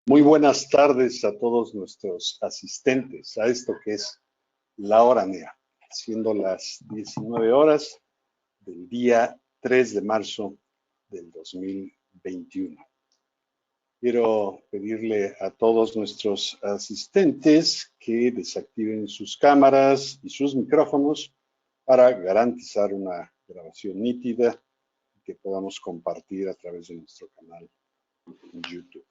Muy buenas tardes a todos nuestros asistentes a esto que es la hora NEA, siendo las 19 horas del día 3 de marzo del 2021. Quiero pedirle a todos nuestros asistentes que desactiven sus cámaras y sus micrófonos para garantizar una grabación nítida y que podamos compartir a través de nuestro canal en YouTube.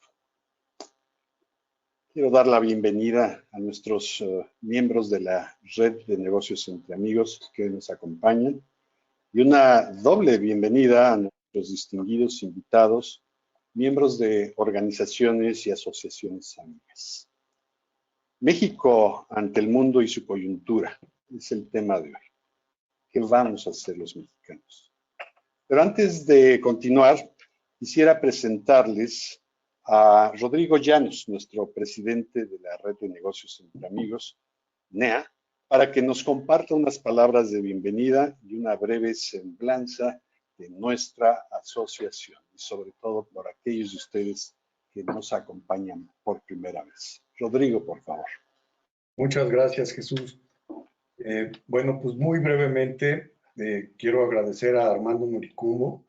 Quiero dar la bienvenida a nuestros miembros de la Red de Negocios entre Amigos que nos acompañan y una doble bienvenida a nuestros distinguidos invitados, miembros de organizaciones y asociaciones amigas. México ante el mundo y su coyuntura es el tema de hoy. ¿Qué vamos a hacer los mexicanos? Pero antes de continuar, quisiera presentarles a Rodrigo Llanos, nuestro presidente de la Red de Negocios entre Amigos, NEA, para que nos comparta unas palabras de bienvenida y una breve semblanza de nuestra asociación, y sobre todo por aquellos de ustedes que nos acompañan por primera vez. Rodrigo, por favor. Muchas gracias, Jesús. Bueno, pues muy brevemente quiero agradecer a Armando Noricumbo,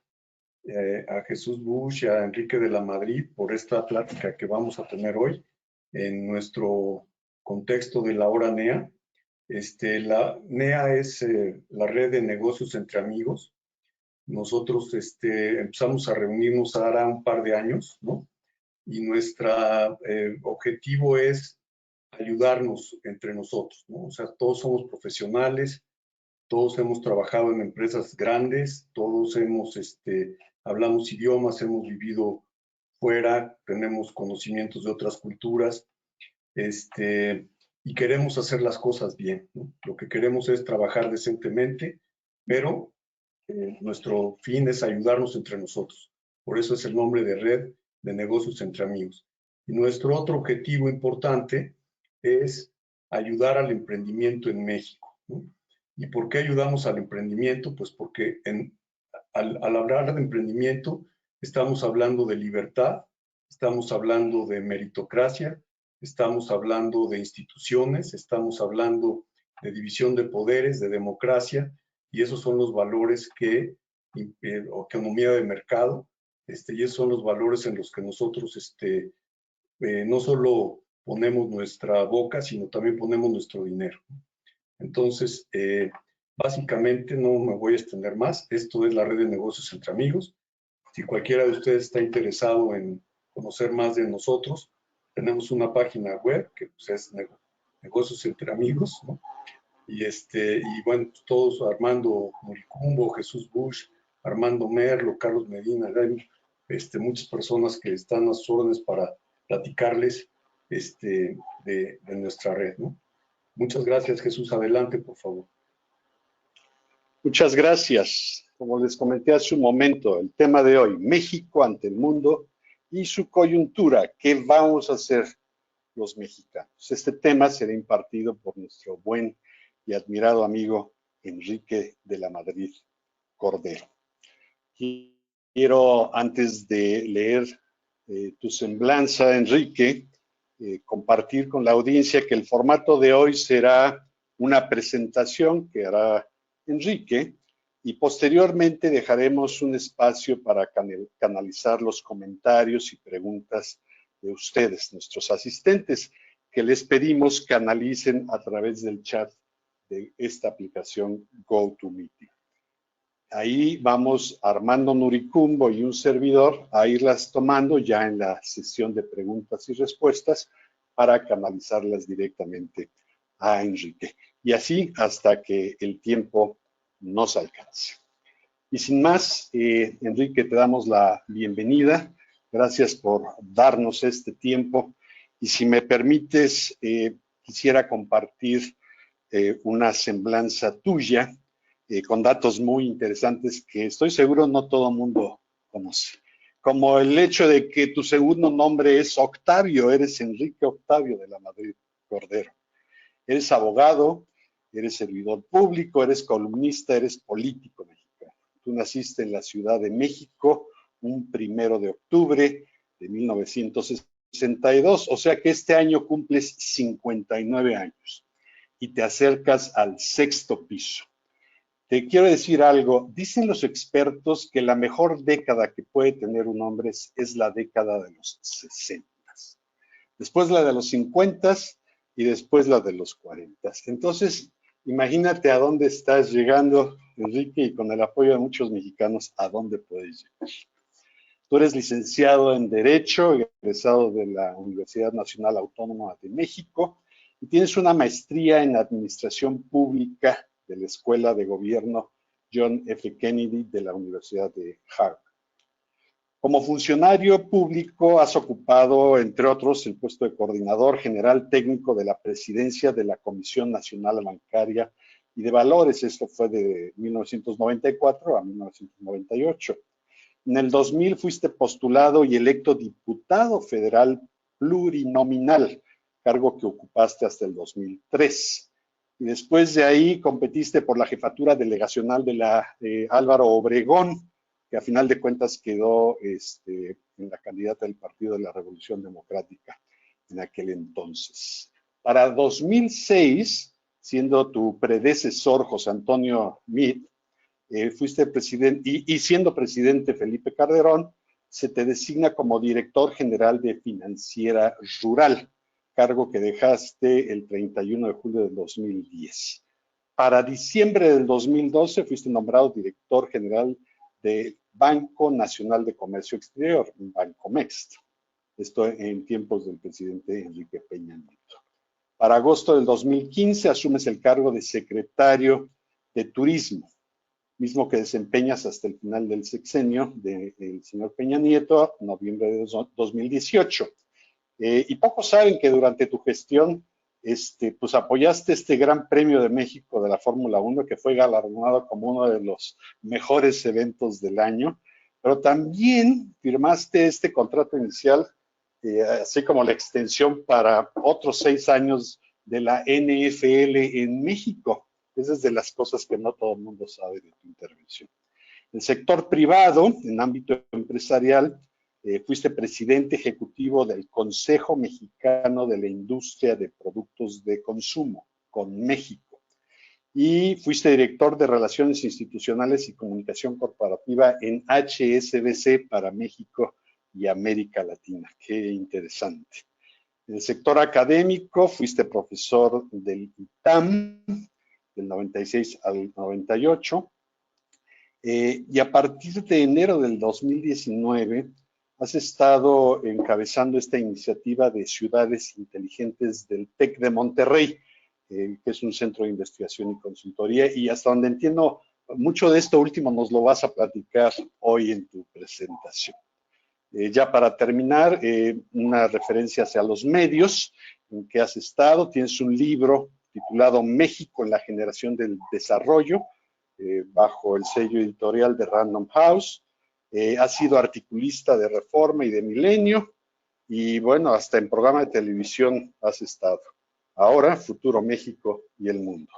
a Jesús Busch y a Enrique de la Madrid por esta plática que vamos a tener hoy en nuestro contexto de la hora NEA. La NEA es la red de negocios entre amigos. Nosotros empezamos a reunirnos ahora un par de años, ¿no? Y nuestro objetivo es ayudarnos entre nosotros, ¿no? O sea, todos somos profesionales, todos hemos trabajado en empresas grandes, todos hablamos idiomas, hemos vivido fuera, tenemos conocimientos de otras culturas, y queremos hacer las cosas bien, ¿no? Lo que queremos es trabajar decentemente, pero nuestro fin es ayudarnos entre nosotros. Por eso es el nombre de Red de Negocios entre Amigos. Y nuestro otro objetivo importante es ayudar al emprendimiento en México, ¿no? ¿Y por qué ayudamos al emprendimiento? Pues porque al hablar de emprendimiento estamos hablando de libertad, estamos hablando de meritocracia, estamos hablando de instituciones, estamos hablando de división de poderes, de democracia, y esos son los valores o economía de mercado, y esos son los valores en los que nosotros no solo ponemos nuestra boca, sino también ponemos nuestro dinero. Entonces, básicamente no me voy a extender más. Esto es la red de negocios entre amigos. Si cualquiera de ustedes está interesado en conocer más de nosotros, tenemos una página web que pues, es Negocios entre Amigos, ¿no? Y bueno, pues, todos, Armando Noricumbo, Jesús Busch, Armando Merlo, Carlos Medina, muchas personas que están a sus órdenes para platicarles de nuestra red, ¿no? Muchas gracias, Jesús. Adelante, por favor. Muchas gracias. Como les comenté hace un momento, el tema de hoy, México ante el mundo y su coyuntura. ¿Qué vamos a hacer los mexicanos? Este tema será impartido por nuestro buen y admirado amigo Enrique de la Madrid Cordero. Quiero, antes de leer tu semblanza, Enrique, compartir con la audiencia que el formato de hoy será una presentación que hará Enrique y posteriormente dejaremos un espacio para canalizar los comentarios y preguntas de ustedes, nuestros asistentes, que les pedimos canalicen a través del chat de esta aplicación GoToMeeting. Ahí vamos Armando Noricumbo y un servidor a irlas tomando ya en la sesión de preguntas y respuestas para canalizarlas directamente a Enrique. Y así hasta que el tiempo nos alcance. Y sin más, Enrique, te damos la bienvenida. Gracias por darnos este tiempo. Y si me permites, quisiera compartir una semblanza tuya con datos muy interesantes que estoy seguro no todo el mundo conoce. Como el hecho de que tu segundo nombre es Octavio, eres Enrique Octavio de la Madrid Cordero. Eres abogado, eres servidor público, eres columnista, eres político mexicano. Tú naciste en la Ciudad de México un 1 de octubre de 1960 62, o sea que este año cumples 59 años y te acercas al sexto piso. Te quiero decir algo, dicen los expertos que la mejor década que puede tener un hombre es la década de los 60, después la de los 50 y después la de los 40. Entonces, imagínate a dónde estás llegando, Enrique, y con el apoyo de muchos mexicanos, a dónde puedes llegar. Tú eres licenciado en Derecho, egresado de la Universidad Nacional Autónoma de México, y tienes una maestría en Administración Pública de la Escuela de Gobierno John F. Kennedy de la Universidad de Harvard. Como funcionario público has ocupado, entre otros, el puesto de coordinador general técnico de la presidencia de la Comisión Nacional Bancaria y de Valores. Esto fue de 1994 a 1998. En el 2000 fuiste postulado y electo diputado federal plurinominal, cargo que ocupaste hasta el 2003. Y después de ahí competiste por la jefatura delegacional de la Álvaro Obregón, que a final de cuentas quedó en la candidata del Partido de la Revolución Democrática en aquel entonces. Para 2006, siendo tu predecesor José Antonio Meade, fuiste presidente, y siendo presidente Felipe Calderón, se te designa como director general de Financiera Rural, cargo que dejaste el 31 de julio del 2010. Para diciembre del 2012 fuiste nombrado director general de Banco Nacional de Comercio Exterior, Bancomext. Esto en tiempos del presidente Enrique Peña Nieto. Para agosto del 2015 asumes el cargo de secretario de Turismo, mismo que desempeñas hasta el final del sexenio del señor Peña Nieto, noviembre de 2018. Y pocos saben que durante tu gestión pues apoyaste este Gran Premio de México de la Fórmula 1, que fue galardonado como uno de los mejores eventos del año, pero también firmaste este contrato inicial, así como la extensión para otros 6 años de la NFL en México. Esa es de las cosas que no todo el mundo sabe de tu intervención. En el sector privado, en ámbito empresarial, fuiste presidente ejecutivo del Consejo Mexicano de la Industria de Productos de Consumo, con México. Y fuiste director de Relaciones Institucionales y Comunicación Corporativa en HSBC para México y América Latina. Qué interesante. En el sector académico, fuiste profesor del ITAM, del 96 al 98. Y a partir de enero del 2019 has estado encabezando esta iniciativa de ciudades inteligentes del TEC de Monterrey, que es un centro de investigación y consultoría, y hasta donde entiendo, mucho de esto último nos lo vas a platicar hoy en tu presentación. Ya para terminar, una referencia hacia los medios en que has estado. Tienes un libro titulado México en la generación del desarrollo, bajo el sello editorial de Random House. Has sido articulista de Reforma y de Milenio, y bueno, hasta en programa de televisión has estado. Ahora, Futuro México y el Mundo.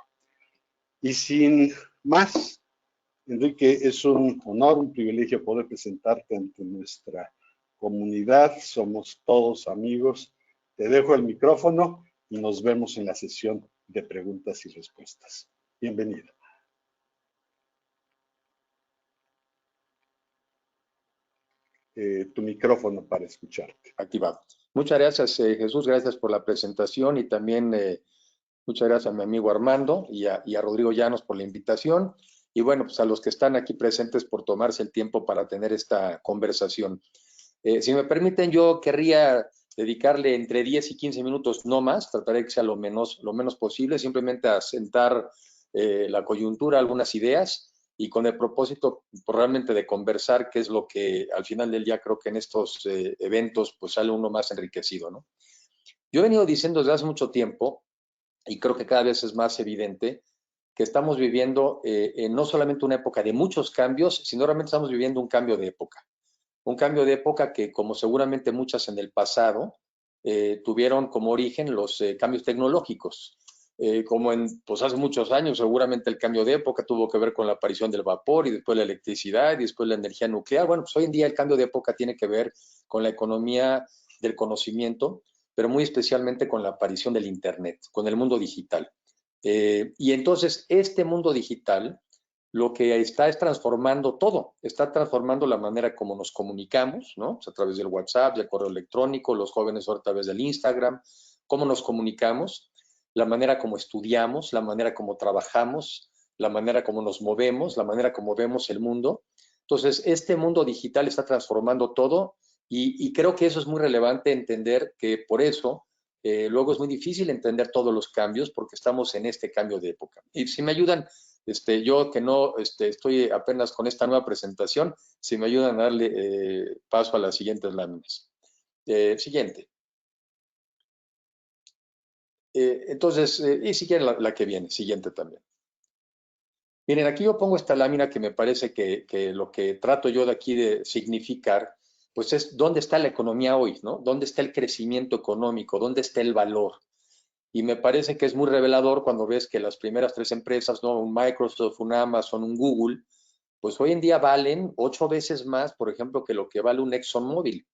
Y sin más, Enrique, es un honor, un privilegio poder presentarte ante nuestra comunidad. Somos todos amigos. Te dejo el micrófono y nos vemos en la sesión de preguntas y respuestas. Bienvenido. Tu micrófono para escucharte. Activado. Muchas gracias, Jesús. Gracias por la presentación y también muchas gracias a mi amigo Armando y a Rodrigo Llanos por la invitación. Y bueno, pues a los que están aquí presentes por tomarse el tiempo para tener esta conversación. Si me permiten, yo querría dedicarle entre 10 y 15 minutos, no más, trataré que sea lo menos posible, simplemente a sentar la coyuntura, algunas ideas, y con el propósito realmente de conversar, que es lo que al final del día creo que en estos eventos pues sale uno más enriquecido, ¿no? Yo he venido diciendo desde hace mucho tiempo, y creo que cada vez es más evidente, que estamos viviendo no solamente una época de muchos cambios, sino realmente estamos viviendo un cambio de época. Un cambio de época que, como seguramente muchas en el pasado, tuvieron como origen los cambios tecnológicos. Como pues hace muchos años, seguramente el cambio de época tuvo que ver con la aparición del vapor y después la electricidad y después la energía nuclear. Bueno, pues hoy en día el cambio de época tiene que ver con la economía del conocimiento, pero muy especialmente con la aparición del Internet, con el mundo digital. Y entonces este mundo digital lo que está es transformando todo, está transformando la manera como nos comunicamos, ¿no? Pues a través del WhatsApp, del correo electrónico, los jóvenes ahora a través del Instagram, cómo nos comunicamos, la manera como estudiamos, la manera como trabajamos, la manera como nos movemos, la manera como vemos el mundo. Entonces, este mundo digital está transformando todo y creo que eso es muy relevante entender que por eso luego es muy difícil entender todos los cambios porque estamos en este cambio de época. Y si me ayudan, yo que no estoy apenas con esta nueva presentación, si me ayudan a darle paso a las siguientes láminas. Siguiente. Entonces, y si quieren la que viene, siguiente también. Miren, aquí yo pongo esta lámina que me parece que lo que trato yo de aquí de significar, pues es dónde está la economía hoy, ¿no? ¿Dónde está el crecimiento económico? ¿Dónde está el valor? Y me parece que es muy revelador cuando ves que las primeras 3 empresas, ¿no? Un Microsoft, un Amazon, un Google, pues hoy en día valen 8 veces más, por ejemplo, que lo que vale un ExxonMobil.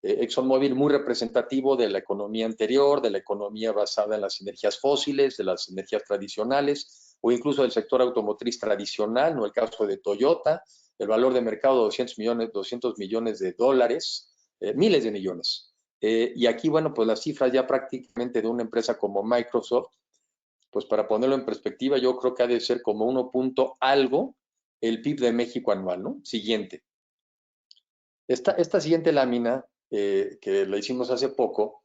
ExxonMobil muy representativo de la economía anterior, de la economía basada en las energías fósiles, de las energías tradicionales, o incluso del sector automotriz tradicional, ¿no? El caso de Toyota, el valor de mercado de 200 millones de dólares, miles de millones. Y aquí, bueno, pues las cifras ya prácticamente de una empresa como Microsoft, pues para ponerlo en perspectiva, yo creo que ha de ser como 1 punto algo el PIB de México anual, ¿no? Siguiente. Esta siguiente lámina, que la hicimos hace poco,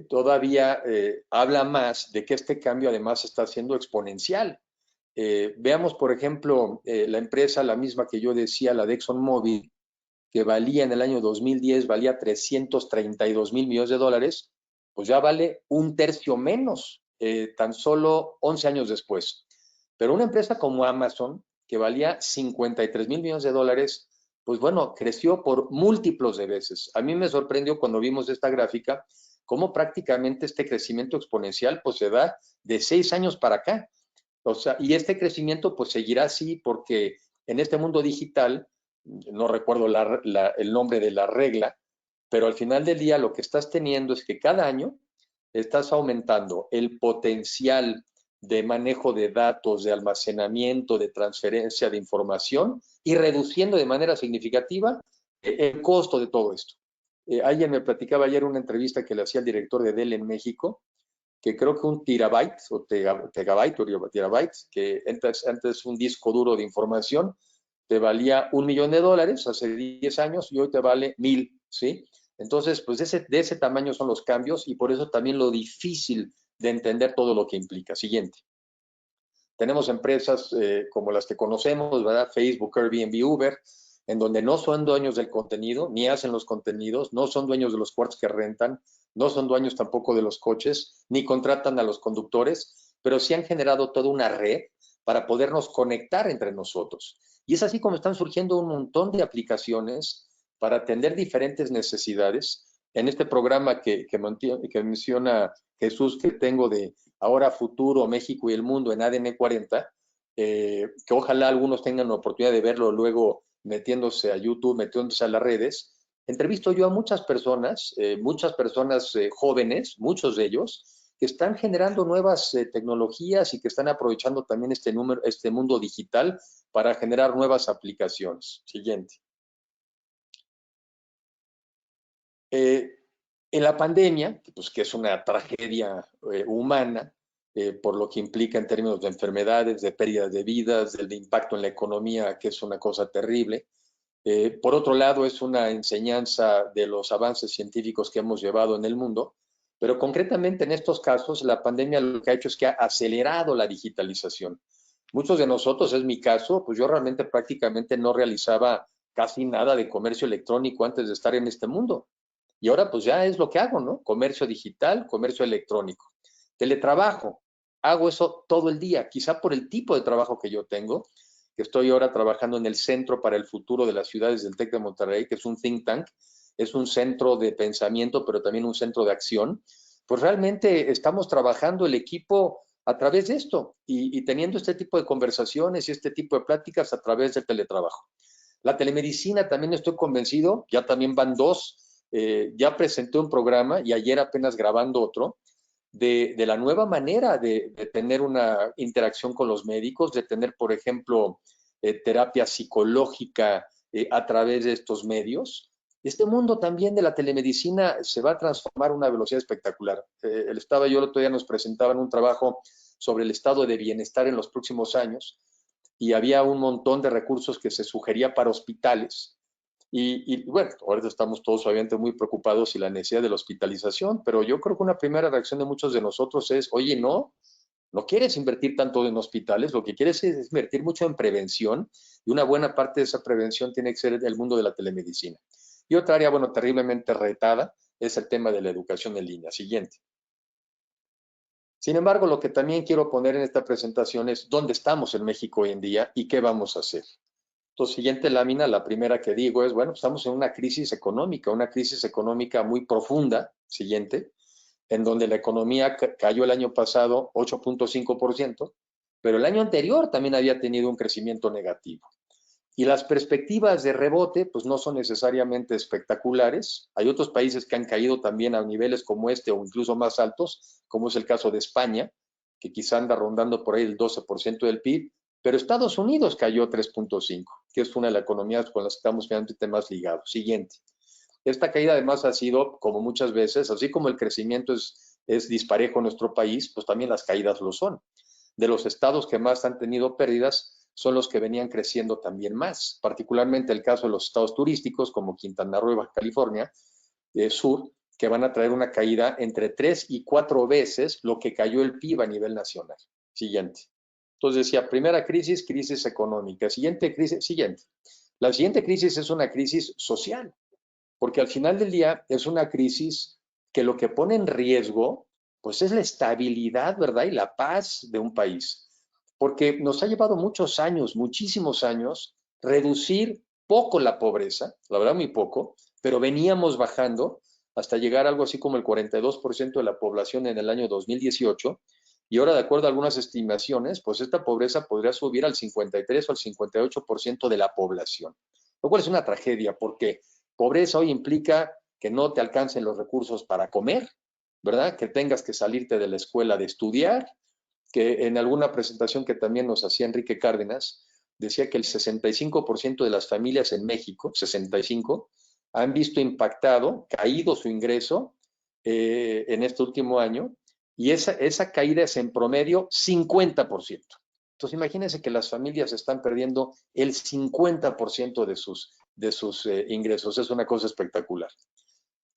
todavía habla más de que este cambio además está siendo exponencial. Veamos, por ejemplo, la empresa, la misma que yo decía, la de ExxonMobil, que valía en el año 2010, valía 332 mil millones de dólares, pues ya vale 1/3 menos, tan solo 11 años después. Pero una empresa como Amazon, que valía 53 mil millones de dólares, pues bueno, creció por múltiplos de veces. A mí me sorprendió cuando vimos esta gráfica, cómo prácticamente este crecimiento exponencial pues se da de 6 años para acá. O sea, y este crecimiento pues seguirá así porque en este mundo digital, no recuerdo el nombre de la regla, pero al final del día lo que estás teniendo es que cada año estás aumentando el potencial de manejo de datos, de almacenamiento, de transferencia de información y reduciendo de manera significativa el costo de todo esto. Alguien me platicaba ayer una entrevista que le hacía el director de Dell en México, que creo que un terabyte o terabyte, que antes un disco duro de información te valía $1 millón hace 10 años y hoy te vale 1,000, ¿sí? Entonces, pues de ese tamaño son los cambios y por eso también lo difícil de entender todo lo que implica. Siguiente. Tenemos empresas como las que conocemos, ¿verdad? Facebook, Airbnb, Uber, en donde no son dueños del contenido, ni hacen los contenidos, no son dueños de los cuartos que rentan, no son dueños tampoco de los coches, ni contratan a los conductores, pero sí han generado toda una red para podernos conectar entre nosotros. Y es así como están surgiendo un montón de aplicaciones para atender diferentes necesidades. En este programa que menciona Jesús, que tengo de Ahora Futuro, México y el Mundo en ADN 40, que ojalá algunos tengan la oportunidad de verlo luego metiéndose a YouTube, metiéndose a las redes. Entrevisto yo a muchas personas jóvenes, muchos de ellos, que están generando nuevas tecnologías y que están aprovechando también este mundo digital para generar nuevas aplicaciones. Siguiente. En la pandemia, pues que es una tragedia humana, por lo que implica en términos de enfermedades, de pérdidas de vidas, del impacto en la economía, que es una cosa terrible. Por otro lado, es una enseñanza de los avances científicos que hemos llevado en el mundo, pero concretamente en estos casos, la pandemia lo que ha hecho es que ha acelerado la digitalización. Muchos de nosotros, es mi caso, pues yo realmente prácticamente no realizaba casi nada de comercio electrónico antes de estar en este mundo. Y ahora pues ya es lo que hago, ¿no? Comercio digital, comercio electrónico. Teletrabajo, hago eso todo el día, quizá por el tipo de trabajo que yo tengo, que estoy ahora trabajando en el Centro para el Futuro de las Ciudades del TEC de Monterrey, que es un think tank, es un centro de pensamiento, pero también un centro de acción. Pues realmente estamos trabajando el equipo a través de esto y teniendo este tipo de conversaciones y este tipo de pláticas a través del teletrabajo. La telemedicina también estoy convencido, ya también van 2 ya presenté un programa y ayer apenas grabando otro de la nueva manera de tener una interacción con los médicos, de tener, por ejemplo, terapia psicológica a través de estos medios. Este mundo también de la telemedicina se va a transformar a una velocidad espectacular. El otro día nos presentaban un trabajo sobre el estado de bienestar en los próximos años y había un montón de recursos que se sugería para hospitales. Y bueno, ahorita estamos todos obviamente muy preocupados y la necesidad de la hospitalización, pero yo creo que una primera reacción de muchos de nosotros es, oye, no quieres invertir tanto en hospitales, lo que quieres es invertir mucho en prevención y una buena parte de esa prevención tiene que ser el mundo de la telemedicina. Y otra área, bueno, terriblemente retada es el tema de la educación en línea. Siguiente. Sin embargo, lo que también quiero poner en esta presentación es dónde estamos en México hoy en día y qué vamos a hacer. Entonces, siguiente lámina, la primera que digo es, bueno, estamos en una crisis económica muy profunda, siguiente, en donde la economía cayó el año pasado 8.5%, pero el año anterior también había tenido un crecimiento negativo. Y las perspectivas de rebote, pues no son necesariamente espectaculares. Hay otros países que han caído también a niveles como este o incluso más altos, como es el caso de España, que quizá anda rondando por ahí el 12% del PIB, pero Estados Unidos cayó 3.5%, que es una de las economías con las que estamos finalmente más ligados. Siguiente. Esta caída además ha sido, como muchas veces, así como el crecimiento es disparejo en nuestro país, pues también las caídas lo son. De los estados que más han tenido pérdidas son los que venían creciendo también más, particularmente el caso de los estados turísticos como Quintana Roo y Baja California Sur, que van a traer una caída entre 3 y 4 veces lo que cayó el PIB a nivel nacional. Siguiente. Entonces decía, primera crisis, crisis económica. Siguiente crisis, siguiente. La siguiente crisis es una crisis social, porque al final del día es una crisis que lo que pone en riesgo, pues es la estabilidad, ¿verdad? Y la paz de un país. Porque nos ha llevado muchos años, muchísimos años, reducir poco la pobreza, la verdad muy poco, pero veníamos bajando hasta llegar a algo así como el 42% de la población en el año 2018, y ahora, de acuerdo a algunas estimaciones, pues esta pobreza podría subir al 53 o al 58% de la población, lo cual es una tragedia, porque pobreza hoy implica que no te alcancen los recursos para comer, ¿verdad? Que tengas que salirte de la escuela de estudiar, que en alguna presentación que también nos hacía Enrique Cárdenas, decía que el 65% de las familias en México, 65, han visto impactado, caído su ingreso en este último año, y esa caída es en promedio 50%. Entonces imagínense que las familias están perdiendo el 50% de sus ingresos. Es una cosa espectacular.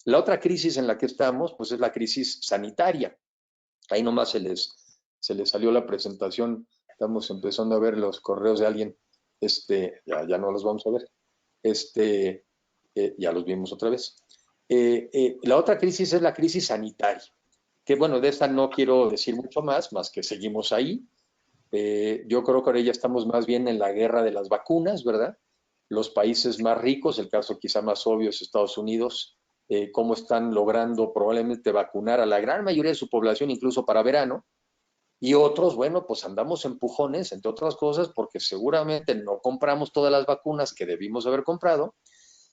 La otra crisis en la que estamos, pues es la crisis sanitaria. Ahí nomás se les salió la presentación. Estamos empezando a ver los correos de alguien. Ya no los vamos a ver. Ya los vimos otra vez. La otra crisis es la crisis sanitaria, que bueno, de esta no quiero decir mucho más que seguimos ahí. Yo creo que ahora ya estamos más bien en la guerra de las vacunas, ¿verdad? Los países más ricos, el caso quizá más obvio es Estados Unidos, cómo están logrando probablemente vacunar a la gran mayoría de su población, incluso para verano, y otros, bueno, pues andamos empujones, entre otras cosas, porque seguramente no compramos todas las vacunas que debimos haber comprado,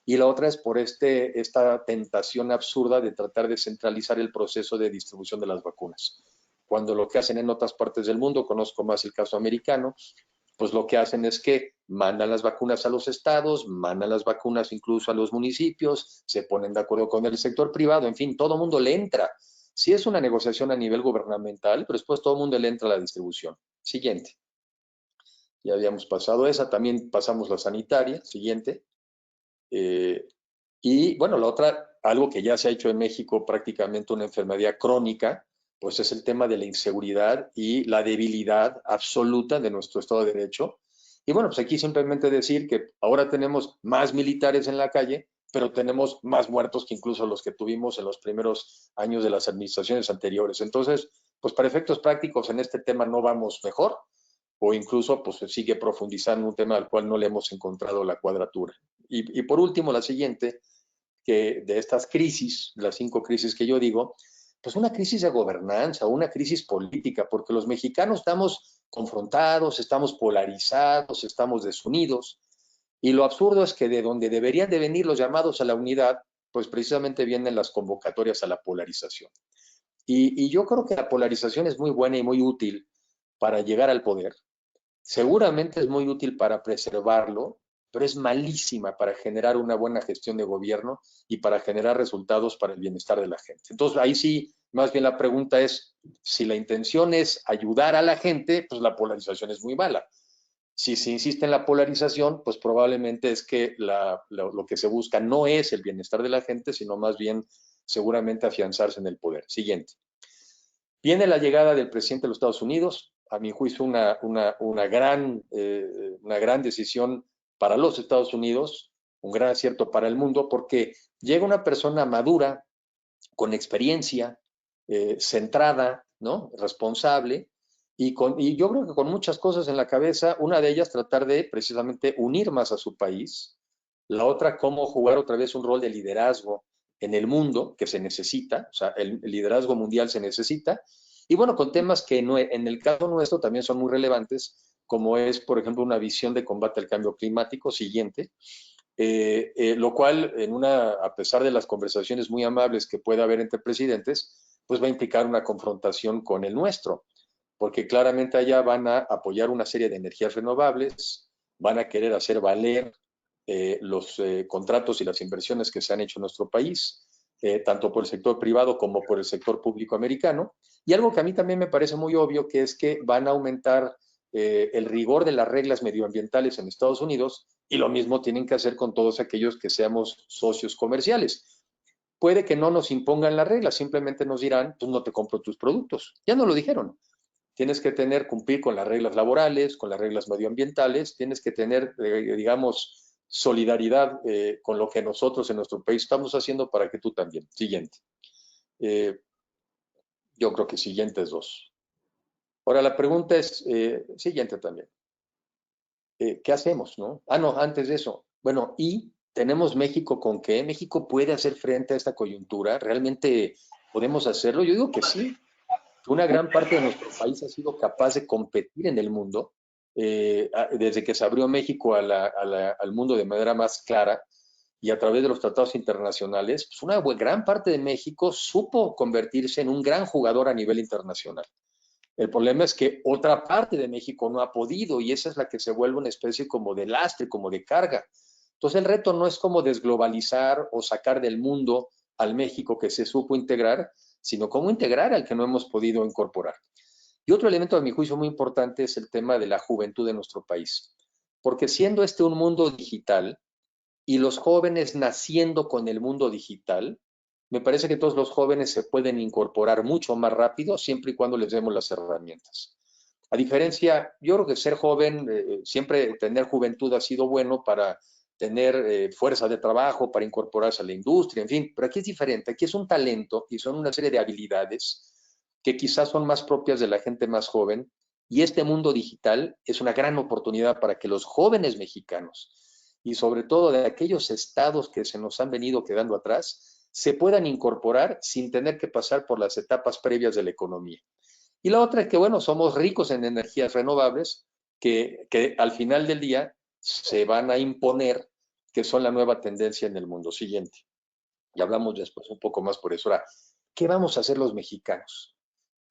y la otra es por esta tentación absurda de tratar de centralizar el proceso de distribución de las vacunas. Cuando lo que hacen en otras partes del mundo, conozco más el caso americano, pues lo que hacen es que mandan las vacunas a los estados, mandan las vacunas incluso a los municipios, se ponen de acuerdo con el sector privado, en fin, todo el mundo le entra. Sí es una negociación a nivel gubernamental, pero después todo el mundo le entra a la distribución. Siguiente. Ya habíamos pasado esa, también pasamos la sanitaria. Siguiente. Y bueno, la otra, algo que ya se ha hecho en México, prácticamente una enfermedad crónica, pues es el tema de la inseguridad y la debilidad absoluta de nuestro Estado de Derecho. Y bueno, pues aquí simplemente decir que ahora tenemos más militares en la calle, pero tenemos más muertos que incluso los que tuvimos en los primeros años de las administraciones anteriores. Entonces, pues para efectos prácticos en este tema no vamos mejor, o incluso pues se sigue profundizando un tema al cual no le hemos encontrado la cuadratura. Y por último, la siguiente, que de estas crisis, las 5 crisis que yo digo, pues una crisis de gobernanza, una crisis política, porque los mexicanos estamos confrontados, estamos polarizados, estamos desunidos, y lo absurdo es que de donde deberían de venir los llamados a la unidad, pues precisamente vienen las convocatorias a la polarización. Y yo creo que la polarización es muy buena y muy útil para llegar al poder. Seguramente es muy útil para preservarlo, pero es malísima para generar una buena gestión de gobierno y para generar resultados para el bienestar de la gente. Entonces, ahí sí, más bien la pregunta es, si la intención es ayudar a la gente, pues la polarización es muy mala. Si se insiste en la polarización, pues probablemente es que lo que se busca no es el bienestar de la gente, sino más bien seguramente afianzarse en el poder. Siguiente. Viene la llegada del presidente de los Estados Unidos, a mi juicio una gran decisión para los Estados Unidos, un gran acierto para el mundo, porque llega una persona madura, con experiencia, centrada, ¿no? Responsable, y yo creo que con muchas cosas en la cabeza, una de ellas tratar de precisamente unir más a su país, la otra cómo jugar otra vez un rol de liderazgo en el mundo que se necesita, o sea, el liderazgo mundial se necesita, y bueno, con temas que no, en el caso nuestro también son muy relevantes, como es, por ejemplo, una visión de combate al cambio climático siguiente, lo cual, a pesar de las conversaciones muy amables que pueda haber entre presidentes, pues va a implicar una confrontación con el nuestro, porque claramente allá van a apoyar una serie de energías renovables, van a querer hacer valer los contratos y las inversiones que se han hecho en nuestro país, tanto por el sector privado como por el sector público americano. Y algo que a mí también me parece muy obvio, que es que van a aumentar el rigor de las reglas medioambientales en Estados Unidos, y lo mismo tienen que hacer con todos aquellos que seamos socios comerciales. Puede que no nos impongan las reglas, simplemente nos dirán, pues no te compro tus productos. Ya no lo dijeron. Tienes que cumplir con las reglas laborales, con las reglas medioambientales, tienes que tener, digamos, solidaridad con lo que nosotros en nuestro país estamos haciendo para que tú también. Siguiente. Yo creo que siguiente es 2. Ahora la pregunta es, siguiente también. ¿Qué hacemos, no? No, antes de eso. Bueno, ¿y tenemos México con qué? ¿México puede hacer frente a esta coyuntura? ¿Realmente podemos hacerlo? Yo digo que sí. Una gran parte de nuestro país ha sido capaz de competir en el mundo, desde que se abrió México al mundo de manera más clara y a través de los tratados internacionales, pues una gran parte de México supo convertirse en un gran jugador a nivel internacional. El problema es que otra parte de México no ha podido, y esa es la que se vuelve una especie como de lastre, como de carga. Entonces el reto no es como desglobalizar o sacar del mundo al México que se supo integrar, sino cómo integrar al que no hemos podido incorporar. Y otro elemento a mi juicio muy importante es el tema de la juventud de nuestro país, porque siendo este un mundo digital y los jóvenes naciendo con el mundo digital, me parece que todos los jóvenes se pueden incorporar mucho más rápido siempre y cuando les demos las herramientas. A diferencia, yo creo que ser joven, siempre tener juventud ha sido bueno para tener fuerza de trabajo, para incorporarse a la industria, en fin, pero aquí es diferente, aquí es un talento y son una serie de habilidades que quizás son más propias de la gente más joven, y este mundo digital es una gran oportunidad para que los jóvenes mexicanos y sobre todo de aquellos estados que se nos han venido quedando atrás, se puedan incorporar sin tener que pasar por las etapas previas de la economía. Y la otra es que, bueno, somos ricos en energías renovables que al final del día se van a imponer, que son la nueva tendencia en el mundo. Siguiente. Y hablamos después un poco más por eso. Ahora, ¿qué vamos a hacer los mexicanos?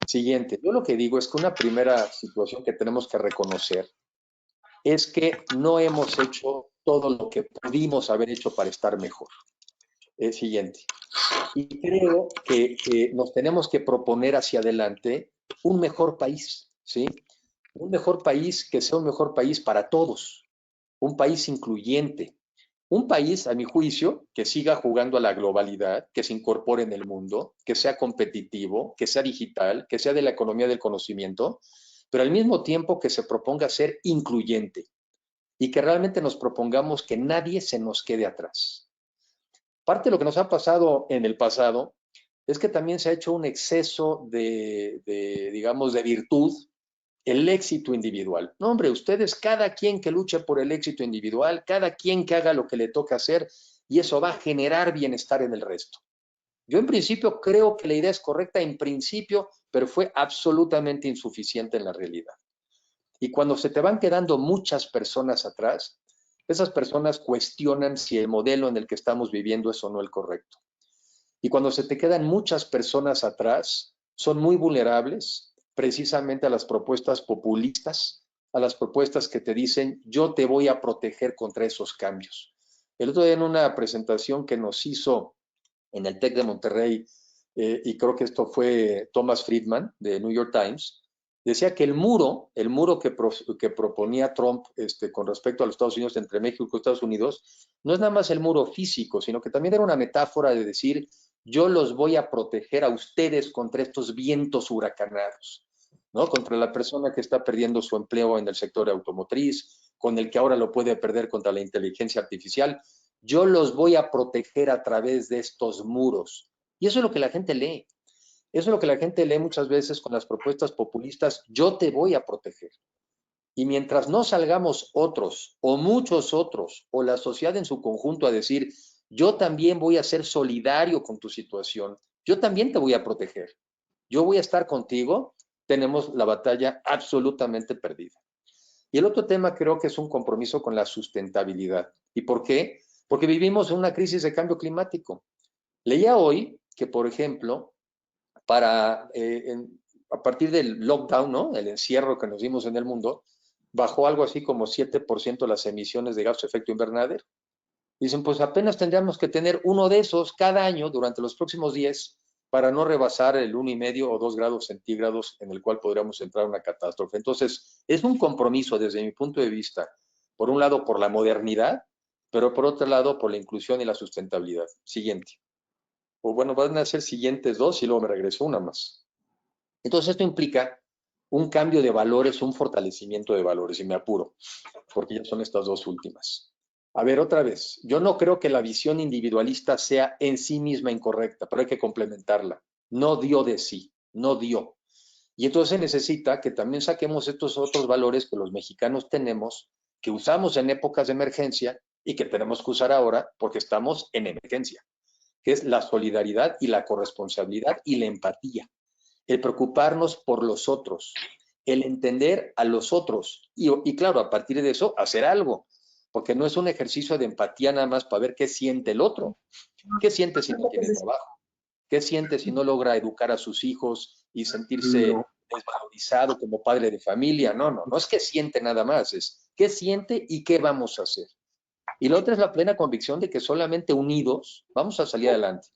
Siguiente. Yo lo que digo es que una primera situación que tenemos que reconocer es que no hemos hecho todo lo que pudimos haber hecho para estar mejor. Siguiente. Y creo que nos tenemos que proponer hacia adelante un mejor país, ¿sí? Un mejor país que sea un mejor país para todos, un país incluyente, un país, a mi juicio, que siga jugando a la globalidad, que se incorpore en el mundo, que sea competitivo, que sea digital, que sea de la economía del conocimiento, pero al mismo tiempo que se proponga ser incluyente y que realmente nos propongamos que nadie se nos quede atrás. Parte de lo que nos ha pasado en el pasado es que también se ha hecho un exceso digamos, de virtud, el éxito individual. No, hombre, ustedes, cada quien que luche por el éxito individual, cada quien que haga lo que le toca hacer, y eso va a generar bienestar en el resto. Yo en principio creo que la idea es correcta en principio, pero fue absolutamente insuficiente en la realidad. Y cuando se te van quedando muchas personas atrás, esas personas cuestionan si el modelo en el que estamos viviendo es o no el correcto. Y cuando se te quedan muchas personas atrás, son muy vulnerables precisamente a las propuestas populistas, a las propuestas que te dicen, yo te voy a proteger contra esos cambios. El otro día en una presentación que nos hizo en el TEC de Monterrey, y creo que esto fue Thomas Friedman de New York Times, decía que el muro que proponía Trump con respecto a los Estados Unidos, entre México y Estados Unidos, no es nada más el muro físico, sino que también era una metáfora de decir, yo los voy a proteger a ustedes contra estos vientos huracanados, ¿no? Contra la persona que está perdiendo su empleo en el sector automotriz, con el que ahora lo puede perder contra la inteligencia artificial. Yo los voy a proteger a través de estos muros. Y eso es lo que la gente lee. Eso es lo que la gente lee muchas veces con las propuestas populistas, yo te voy a proteger. Y mientras no salgamos otros, o muchos otros, o la sociedad en su conjunto a decir, yo también voy a ser solidario con tu situación, yo también te voy a proteger, yo voy a estar contigo, tenemos la batalla absolutamente perdida. Y el otro tema creo que es un compromiso con la sustentabilidad. ¿Y por qué? Porque vivimos en una crisis de cambio climático. Leía hoy que, por ejemplo, a partir del lockdown, ¿no? El encierro que nos dimos en el mundo, bajó algo así como 7% las emisiones de gases de efecto invernadero. Dicen, pues apenas tendríamos que tener uno de esos cada año durante los próximos 10 para no rebasar el 1,5 o 2 grados centígrados en el cual podríamos entrar a una catástrofe. Entonces, es un compromiso desde mi punto de vista, por un lado por la modernidad, pero por otro lado por la inclusión y la sustentabilidad. Siguiente. O bueno, van a ser siguientes dos y luego me regreso una más. Entonces, esto implica un cambio de valores, un fortalecimiento de valores, y me apuro, porque ya son estas dos últimas. A ver, otra vez, yo no creo que la visión individualista sea en sí misma incorrecta, pero hay que complementarla. No dio de sí, no dio. Y entonces se necesita que también saquemos estos otros valores que los mexicanos tenemos, que usamos en épocas de emergencia y que tenemos que usar ahora porque estamos en emergencia, que es la solidaridad y la corresponsabilidad y la empatía, el preocuparnos por los otros, el entender a los otros y claro, a partir de eso, hacer algo, porque no es un ejercicio de empatía nada más para ver qué siente el otro, qué siente si no tiene trabajo, qué siente si no logra educar a sus hijos y sentirse desvalorizado como padre de familia. No es que siente nada más, es qué siente y qué vamos a hacer. Y la otra es la plena convicción de que solamente unidos vamos a salir adelante.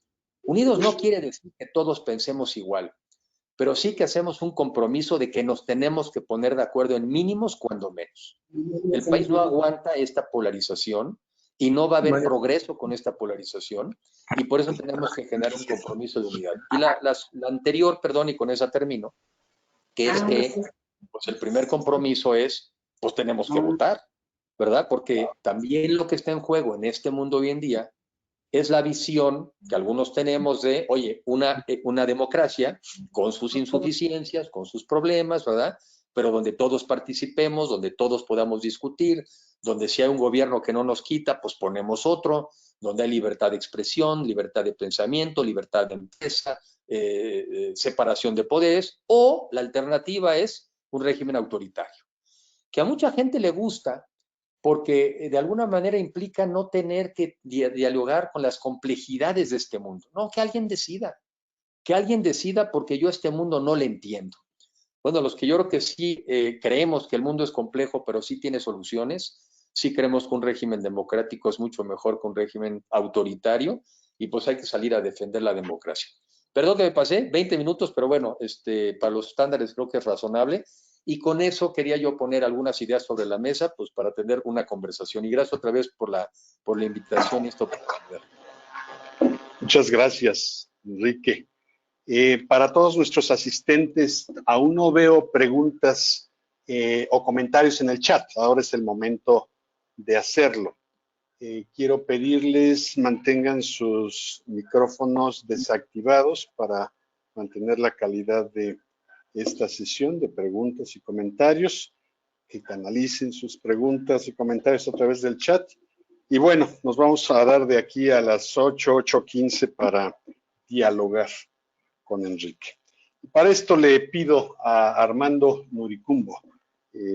Unidos no quiere decir que todos pensemos igual, pero sí que hacemos un compromiso de que nos tenemos que poner de acuerdo en mínimos cuando menos. El país no aguanta esta polarización y no va a haber progreso con esta polarización y por eso tenemos que generar un compromiso de unidad. Y la anterior, perdón, y con esa termino, que es que pues el primer compromiso es, pues tenemos que votar, ¿verdad? Porque también lo que está en juego en este mundo hoy en día es la visión que algunos tenemos de, oye, una democracia con sus insuficiencias, con sus problemas, ¿verdad? Pero donde todos participemos, donde todos podamos discutir, donde si hay un gobierno que no nos quita, pues ponemos otro, donde hay libertad de expresión, libertad de pensamiento, libertad de empresa, separación de poderes, o la alternativa es un régimen autoritario, que a mucha gente le gusta, porque de alguna manera implica no tener que dialogar con las complejidades de este mundo. No, que alguien decida porque yo a este mundo no le entiendo. Bueno, los que yo creo que sí creemos que el mundo es complejo, pero sí tiene soluciones, sí creemos que un régimen democrático es mucho mejor que un régimen autoritario y pues hay que salir a defender la democracia. Perdón que me pasé 20 minutos, pero bueno, para los estándares creo que es razonable. Y con eso quería yo poner algunas ideas sobre la mesa, pues para tener una conversación. Y gracias otra vez por la invitación y esta oportunidad. Muchas gracias, Enrique. Para todos nuestros asistentes, aún no veo preguntas o comentarios en el chat. Ahora es el momento de hacerlo. Quiero pedirles mantengan sus micrófonos desactivados para mantener la calidad de esta sesión de preguntas y comentarios, que canalicen sus preguntas y comentarios a través del chat. Y bueno, nos vamos a dar de aquí a las 8:15 para dialogar con Enrique. Para esto le pido a Armando Nuricumbo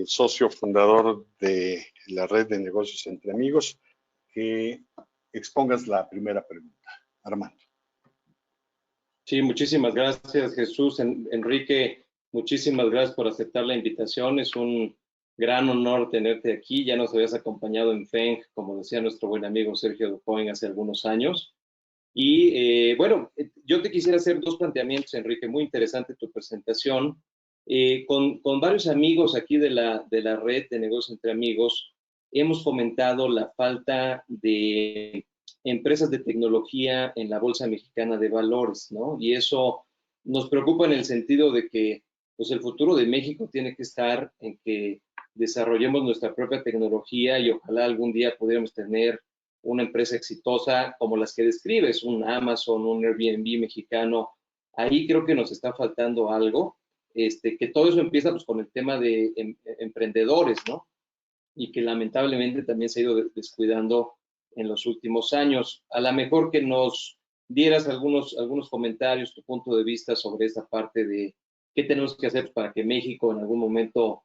socio fundador de la Red de Negocios Entre Amigos, que expongas la primera pregunta. Armando. Sí, muchísimas gracias, Jesús. Enrique, muchísimas gracias por aceptar la invitación. Es un gran honor tenerte aquí. Ya nos habías acompañado en FENG, como decía nuestro buen amigo Sergio Ducoin hace algunos años. Y bueno, yo te quisiera hacer dos planteamientos, Enrique. Muy interesante tu presentación. Con varios amigos aquí de la Red de Negocios Entre Amigos, hemos fomentado la falta de empresas de tecnología en la Bolsa Mexicana de Valores, ¿no? Y eso nos preocupa en el sentido de que pues, el futuro de México tiene que estar en que desarrollemos nuestra propia tecnología y ojalá algún día pudiéramos tener una empresa exitosa como las que describes, un Amazon, un Airbnb mexicano. Ahí creo que nos está faltando algo, que todo eso empieza pues, con el tema de emprendedores, ¿no? Y que lamentablemente también se ha ido descuidando en los últimos años. A lo mejor que nos dieras algunos comentarios, tu punto de vista sobre esta parte de qué tenemos que hacer para que México en algún momento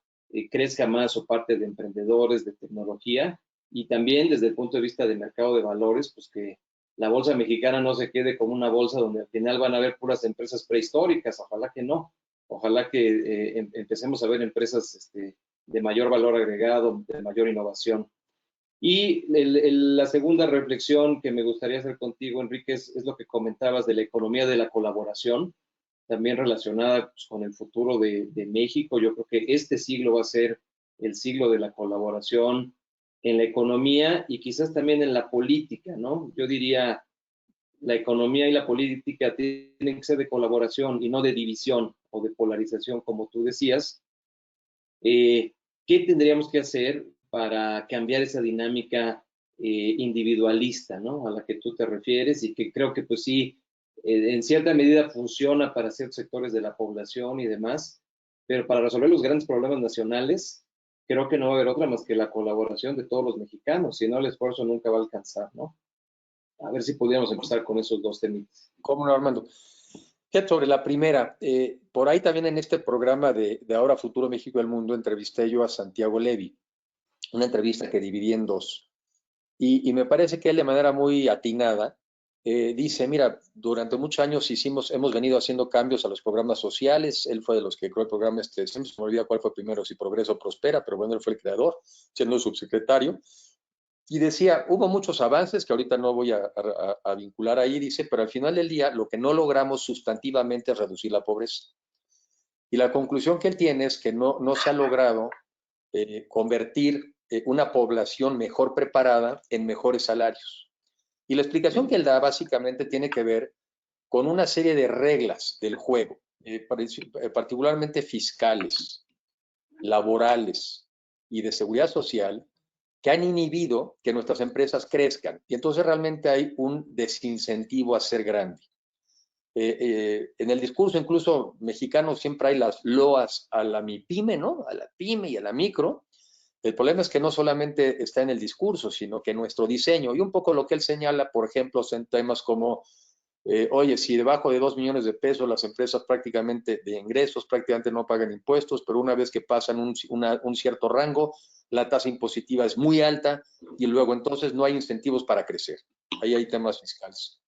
crezca más o parte de emprendedores, de tecnología, y también desde el punto de vista de mercado de valores, pues que la bolsa mexicana no se quede como una bolsa donde al final van a haber puras empresas prehistóricas, ojalá que no, ojalá que empecemos a ver empresas de mayor valor agregado, de mayor innovación. Y la segunda reflexión que me gustaría hacer contigo, Enrique, es lo que comentabas de la economía de la colaboración, también relacionada pues, con el futuro de México. Yo creo que este siglo va a ser el siglo de la colaboración en la economía y quizás también en la política, ¿no? Yo diría, la economía y la política tienen que ser de colaboración y no de división o de polarización, como tú decías. ¿Qué tendríamos que hacer para cambiar esa dinámica individualista, ¿no? A la que tú te refieres y que creo que pues sí, en cierta medida funciona para ciertos sectores de la población y demás, pero para resolver los grandes problemas nacionales, creo que no va a haber otra más que la colaboración de todos los mexicanos, si no el esfuerzo nunca va a alcanzar, ¿no? A ver si pudiéramos empezar con esos dos temitas. ¿Cómo no, Armando? Sobre la primera, por ahí también en este programa de Ahora Futuro México y el Mundo entrevisté yo a Santiago Levy, una entrevista que dividí en dos, y me parece que él de manera muy atinada dice, mira, durante muchos años hemos venido haciendo cambios a los programas sociales, él fue de los que creó el programa, siempre se me olvida cuál fue primero, si Progreso o Prospera, pero bueno, él fue el creador, siendo subsecretario, y decía, hubo muchos avances que ahorita no voy a vincular ahí, dice, pero al final del día lo que no logramos sustantivamente es reducir la pobreza. Y la conclusión que él tiene es que no se ha logrado convertir una población mejor preparada en mejores salarios. Y la explicación que él da básicamente tiene que ver con una serie de reglas del juego, particularmente fiscales, laborales y de seguridad social, que han inhibido que nuestras empresas crezcan. Y entonces realmente hay un desincentivo a ser grande. En el discurso incluso mexicano siempre hay las loas a la MIPYME, ¿no? A la pyme y a la micro. El problema es que no solamente está en el discurso, sino que en nuestro diseño. Y un poco lo que él señala, por ejemplo, son temas como, oye, si debajo de 2 millones de pesos las empresas prácticamente de ingresos prácticamente no pagan impuestos, pero una vez que pasan un cierto rango, la tasa impositiva es muy alta y luego entonces no hay incentivos para crecer. Ahí hay temas fiscales.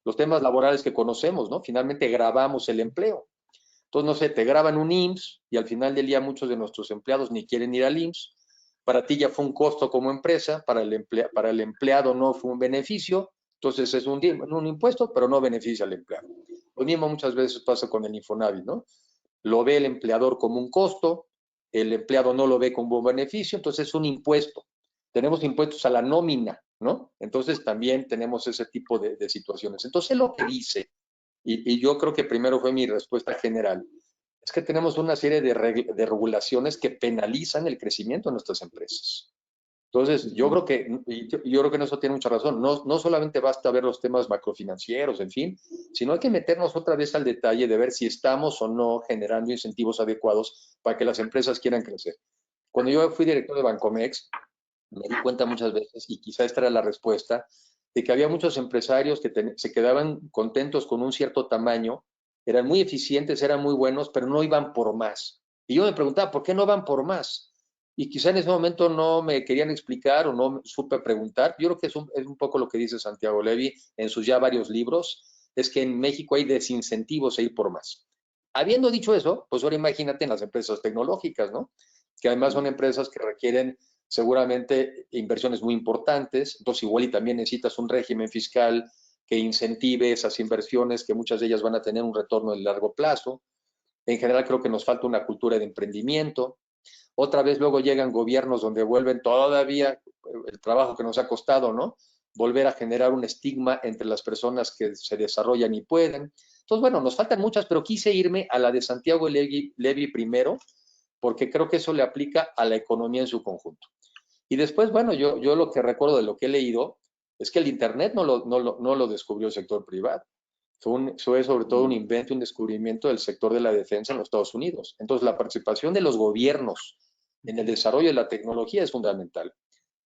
Los temas laborales que conocemos, ¿no? Finalmente grabamos el empleo. Entonces, no sé, te graban un IMSS y al final del día muchos de nuestros empleados ni quieren ir al IMSS. Para ti ya fue un costo como empresa, para el empleado no fue un beneficio, entonces es un impuesto, pero no beneficia al empleado. Lo mismo muchas veces pasa con el Infonavit, ¿no? Lo ve el empleador como un costo, el empleado no lo ve como un beneficio, entonces es un impuesto. Tenemos impuestos a la nómina, ¿no? Entonces también tenemos ese tipo de situaciones. Entonces lo que dice, y yo creo que primero fue mi respuesta general, es que tenemos una serie de regulaciones que penalizan el crecimiento de nuestras empresas. Entonces, yo creo que en eso tiene mucha razón. No solamente basta ver los temas macrofinancieros, en fin, sino hay que meternos otra vez al detalle de ver si estamos o no generando incentivos adecuados para que las empresas quieran crecer. Cuando yo fui director de Bancomex, me di cuenta muchas veces, y quizá esta era la respuesta, de que había muchos empresarios que se quedaban contentos con un cierto tamaño, eran muy eficientes, eran muy buenos, pero no iban por más. Y yo me preguntaba, ¿por qué no van por más? y quizá en ese momento no me querían explicar o no supe preguntar. Yo creo que es un poco lo que dice Santiago Levy en sus ya varios libros, es que en México hay desincentivos a ir por más. Habiendo dicho eso, pues ahora imagínate en las empresas tecnológicas, ¿no? Que además son empresas que requieren seguramente inversiones muy importantes, entonces igual y también necesitas un régimen fiscal que incentive esas inversiones, que muchas de ellas van a tener un retorno de largo plazo. En general creo que nos falta una cultura de emprendimiento. Otra vez luego llegan gobiernos donde vuelven todavía el trabajo que nos ha costado, ¿no? Volver a generar un estigma entre las personas que se desarrollan y pueden. Entonces, bueno, nos faltan muchas, pero quise irme a la de Santiago Levy primero, porque creo que eso le aplica a la economía en su conjunto. Y después, bueno, yo lo que recuerdo de lo que he leído es que el Internet no lo descubrió el sector privado. Fue sobre todo un invento, un descubrimiento del sector de la defensa en los Estados Unidos. Entonces, la participación de los gobiernos en el desarrollo de la tecnología es fundamental.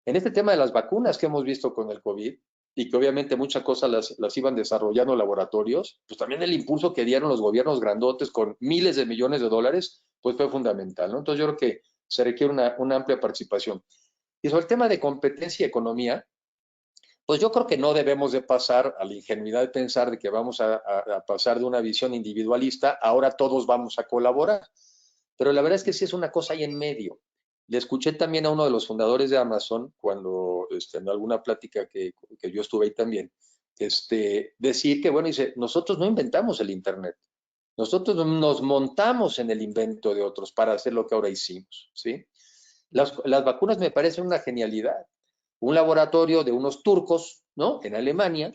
En este tema de las vacunas que hemos visto con el COVID, y que obviamente muchas cosas las iban desarrollando laboratorios, pues también el impulso que dieron los gobiernos grandotes con miles de millones de dólares, pues fue fundamental, ¿no? Entonces yo creo que se requiere una amplia participación. Y sobre el tema de competencia y economía, pues yo creo que no debemos de pasar a la ingenuidad de pensar de que vamos a pasar de una visión individualista, ahora todos vamos a colaborar. Pero la verdad es que sí es una cosa ahí en medio. Le escuché también a uno de los fundadores de Amazon, cuando en alguna plática que yo estuve ahí también, decir que, bueno, dice, nosotros no inventamos el Internet, nosotros nos montamos en el invento de otros para hacer lo que ahora hicimos, ¿sí? Las vacunas me parecen una genialidad. Un laboratorio de unos turcos, ¿no? En Alemania,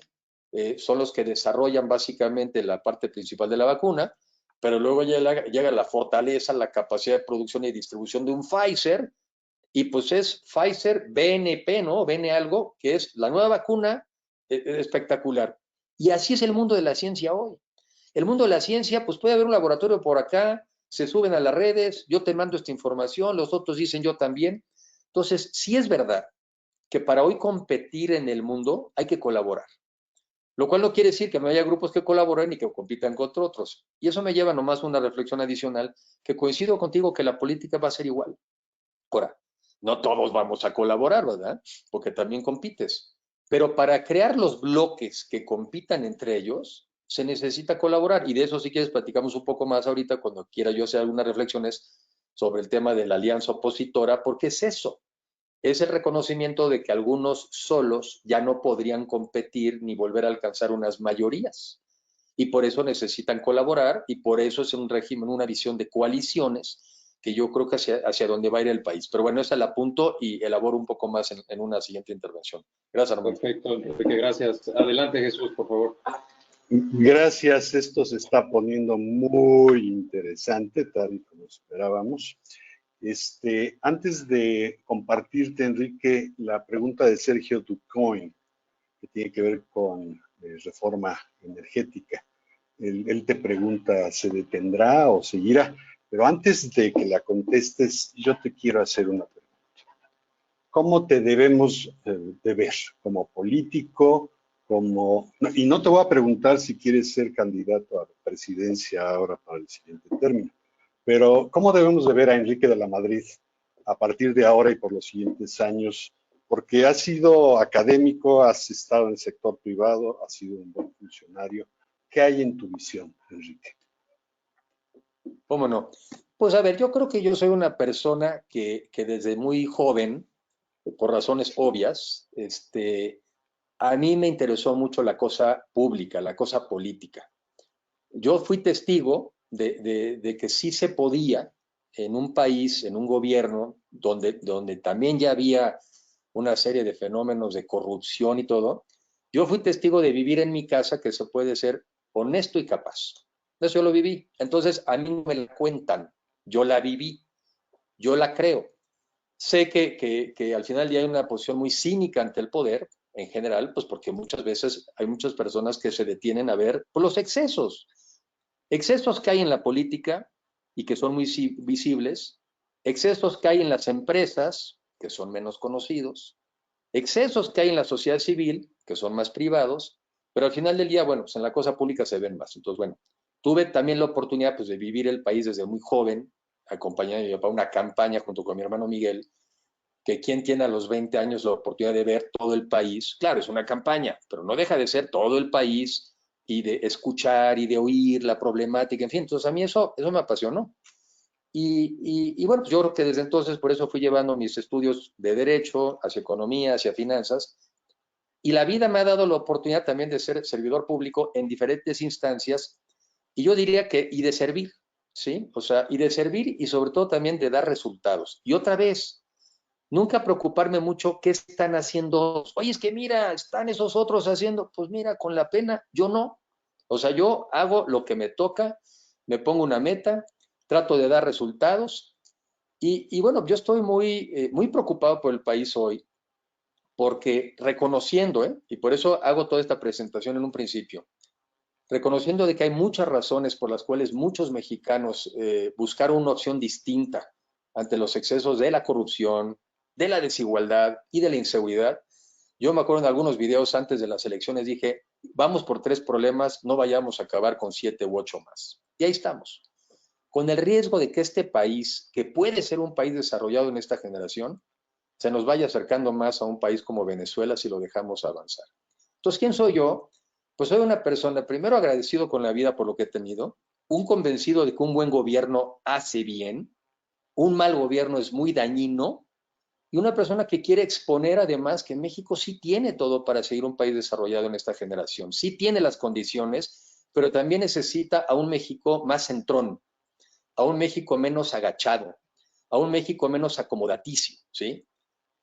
son los que desarrollan básicamente la parte principal de la vacuna, pero luego llega la fortaleza, la capacidad de producción y distribución de un Pfizer, y pues es Pfizer BNP, ¿no? BN algo, que es la nueva vacuna espectacular. Y así es el mundo de la ciencia hoy. El mundo de la ciencia, pues puede haber un laboratorio por acá, se suben a las redes, yo te mando esta información, los otros dicen yo también. Entonces, sí es verdad que para hoy competir en el mundo hay que colaborar. Lo cual no quiere decir que no haya grupos que colaboren y que compitan contra otros. Y eso me lleva nomás a una reflexión adicional, que coincido contigo que la política va a ser igual. Ahora, no todos vamos a colaborar, ¿verdad? Porque también compites. Pero para crear los bloques que compitan entre ellos, se necesita colaborar. Y de eso, si quieres, platicamos un poco más ahorita cuando quiera yo hacer algunas reflexiones sobre el tema de la alianza opositora, porque es eso. Es el reconocimiento de que algunos solos ya no podrían competir ni volver a alcanzar unas mayorías. Y por eso necesitan colaborar y por eso es un régimen, una visión de coaliciones que yo creo que hacia dónde va a ir el país. Pero bueno, esa la apunto y elaboro un poco más en una siguiente intervención. Gracias, Armando. Perfecto, Enrique, gracias. Adelante, Jesús, por favor. Gracias, esto se está poniendo muy interesante, tal y como esperábamos. Antes de compartirte, Enrique, la pregunta de Sergio Ducoin, que tiene que ver con reforma energética. Él te pregunta, ¿se detendrá o seguirá? Pero antes de que la contestes, yo te quiero hacer una pregunta. ¿Cómo te debemos de ver como político? Y no te voy a preguntar si quieres ser candidato a la presidencia ahora para el siguiente término, pero ¿cómo debemos de ver a Enrique de la Madrid a partir de ahora y por los siguientes años? Porque has sido académico, has estado en el sector privado, has sido un buen funcionario. ¿Qué hay en tu visión, Enrique? ¿Cómo no? Pues a ver, yo creo que yo soy una persona que desde muy joven, por razones obvias, a mí me interesó mucho la cosa pública, la cosa política. Yo fui testigo de que sí se podía en un país, en un gobierno, donde también ya había una serie de fenómenos de corrupción y todo. Yo fui testigo de vivir en mi casa que se puede ser honesto y capaz. Eso yo lo viví. Entonces, a mí no me la cuentan. Yo la viví. Yo la creo. Sé que al final ya hay una posición muy cínica ante el poder, en general, pues porque muchas veces hay muchas personas que se detienen a ver pues, los excesos. Excesos que hay en la política y que son muy visibles, excesos que hay en las empresas, que son menos conocidos, excesos que hay en la sociedad civil, que son más privados, pero al final del día, bueno, pues en la cosa pública se ven más. Entonces, bueno, tuve también la oportunidad pues, de vivir el país desde muy joven, acompañé a mi papá a una campaña junto con mi hermano Miguel, que quien tiene a los 20 años la oportunidad de ver todo el país, claro, es una campaña, pero no deja de ser todo el país y de escuchar y de oír la problemática, en fin, entonces a mí eso me apasionó. Y bueno, pues yo creo que desde entonces por eso fui llevando mis estudios de derecho hacia economía, hacia finanzas, y la vida me ha dado la oportunidad también de ser servidor público en diferentes instancias, y yo diría que, y de servir, ¿sí? O sea, y de servir y sobre todo también de dar resultados. Y otra vez, nunca preocuparme mucho qué están haciendo. Oye, es que mira, están esos otros haciendo. Pues mira, con la pena, yo no. O sea, yo hago lo que me toca, me pongo una meta, trato de dar resultados. Y bueno, yo estoy muy preocupado por el país hoy, porque reconociendo, y por eso hago toda esta presentación en un principio, reconociendo de que hay muchas razones por las cuales muchos mexicanos buscaron una opción distinta ante los excesos de la corrupción, de la desigualdad y de la inseguridad. Yo me acuerdo en algunos videos antes de las elecciones dije, vamos por 3 problemas, no vayamos a acabar con 7 u 8 más. Y ahí estamos, con el riesgo de que este país, que puede ser un país desarrollado en esta generación, se nos vaya acercando más a un país como Venezuela si lo dejamos avanzar. Entonces, ¿quién soy yo? Pues soy una persona, primero agradecido con la vida por lo que he tenido, un convencido de que un buen gobierno hace bien, un mal gobierno es muy dañino, y una persona que quiere exponer además que México sí tiene todo para seguir un país desarrollado en esta generación, sí tiene las condiciones, pero también necesita a un México más centrón, a un México menos agachado, a un México menos acomodaticio, ¿sí?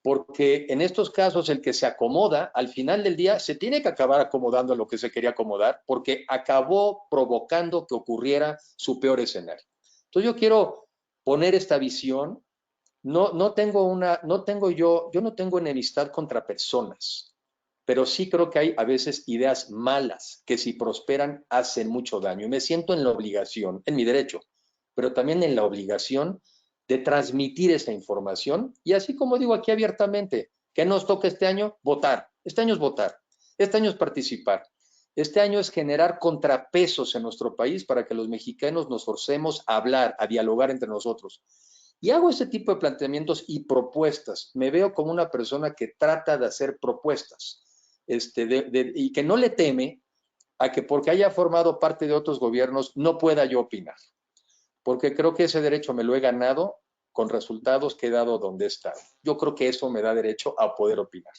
Porque en estos casos el que se acomoda, al final del día, se tiene que acabar acomodando a lo que se quería acomodar, porque acabó provocando que ocurriera su peor escenario. Entonces yo quiero poner esta visión, yo no tengo enemistad contra personas, pero sí creo que hay a veces ideas malas que si prosperan hacen mucho daño. Y me siento en la obligación, en mi derecho, pero también en la obligación de transmitir esa información. Y así como digo aquí abiertamente, ¿qué nos toca este año? Votar. Este año es votar. Este año es participar. Este año es generar contrapesos en nuestro país para que los mexicanos nos forcemos a hablar, a dialogar entre nosotros. Y hago ese tipo de planteamientos y propuestas. Me veo como una persona que trata de hacer propuestas y que no le teme a que porque haya formado parte de otros gobiernos no pueda yo opinar. Porque creo que ese derecho me lo he ganado con resultados que he dado donde he estado. Yo creo que eso me da derecho a poder opinar.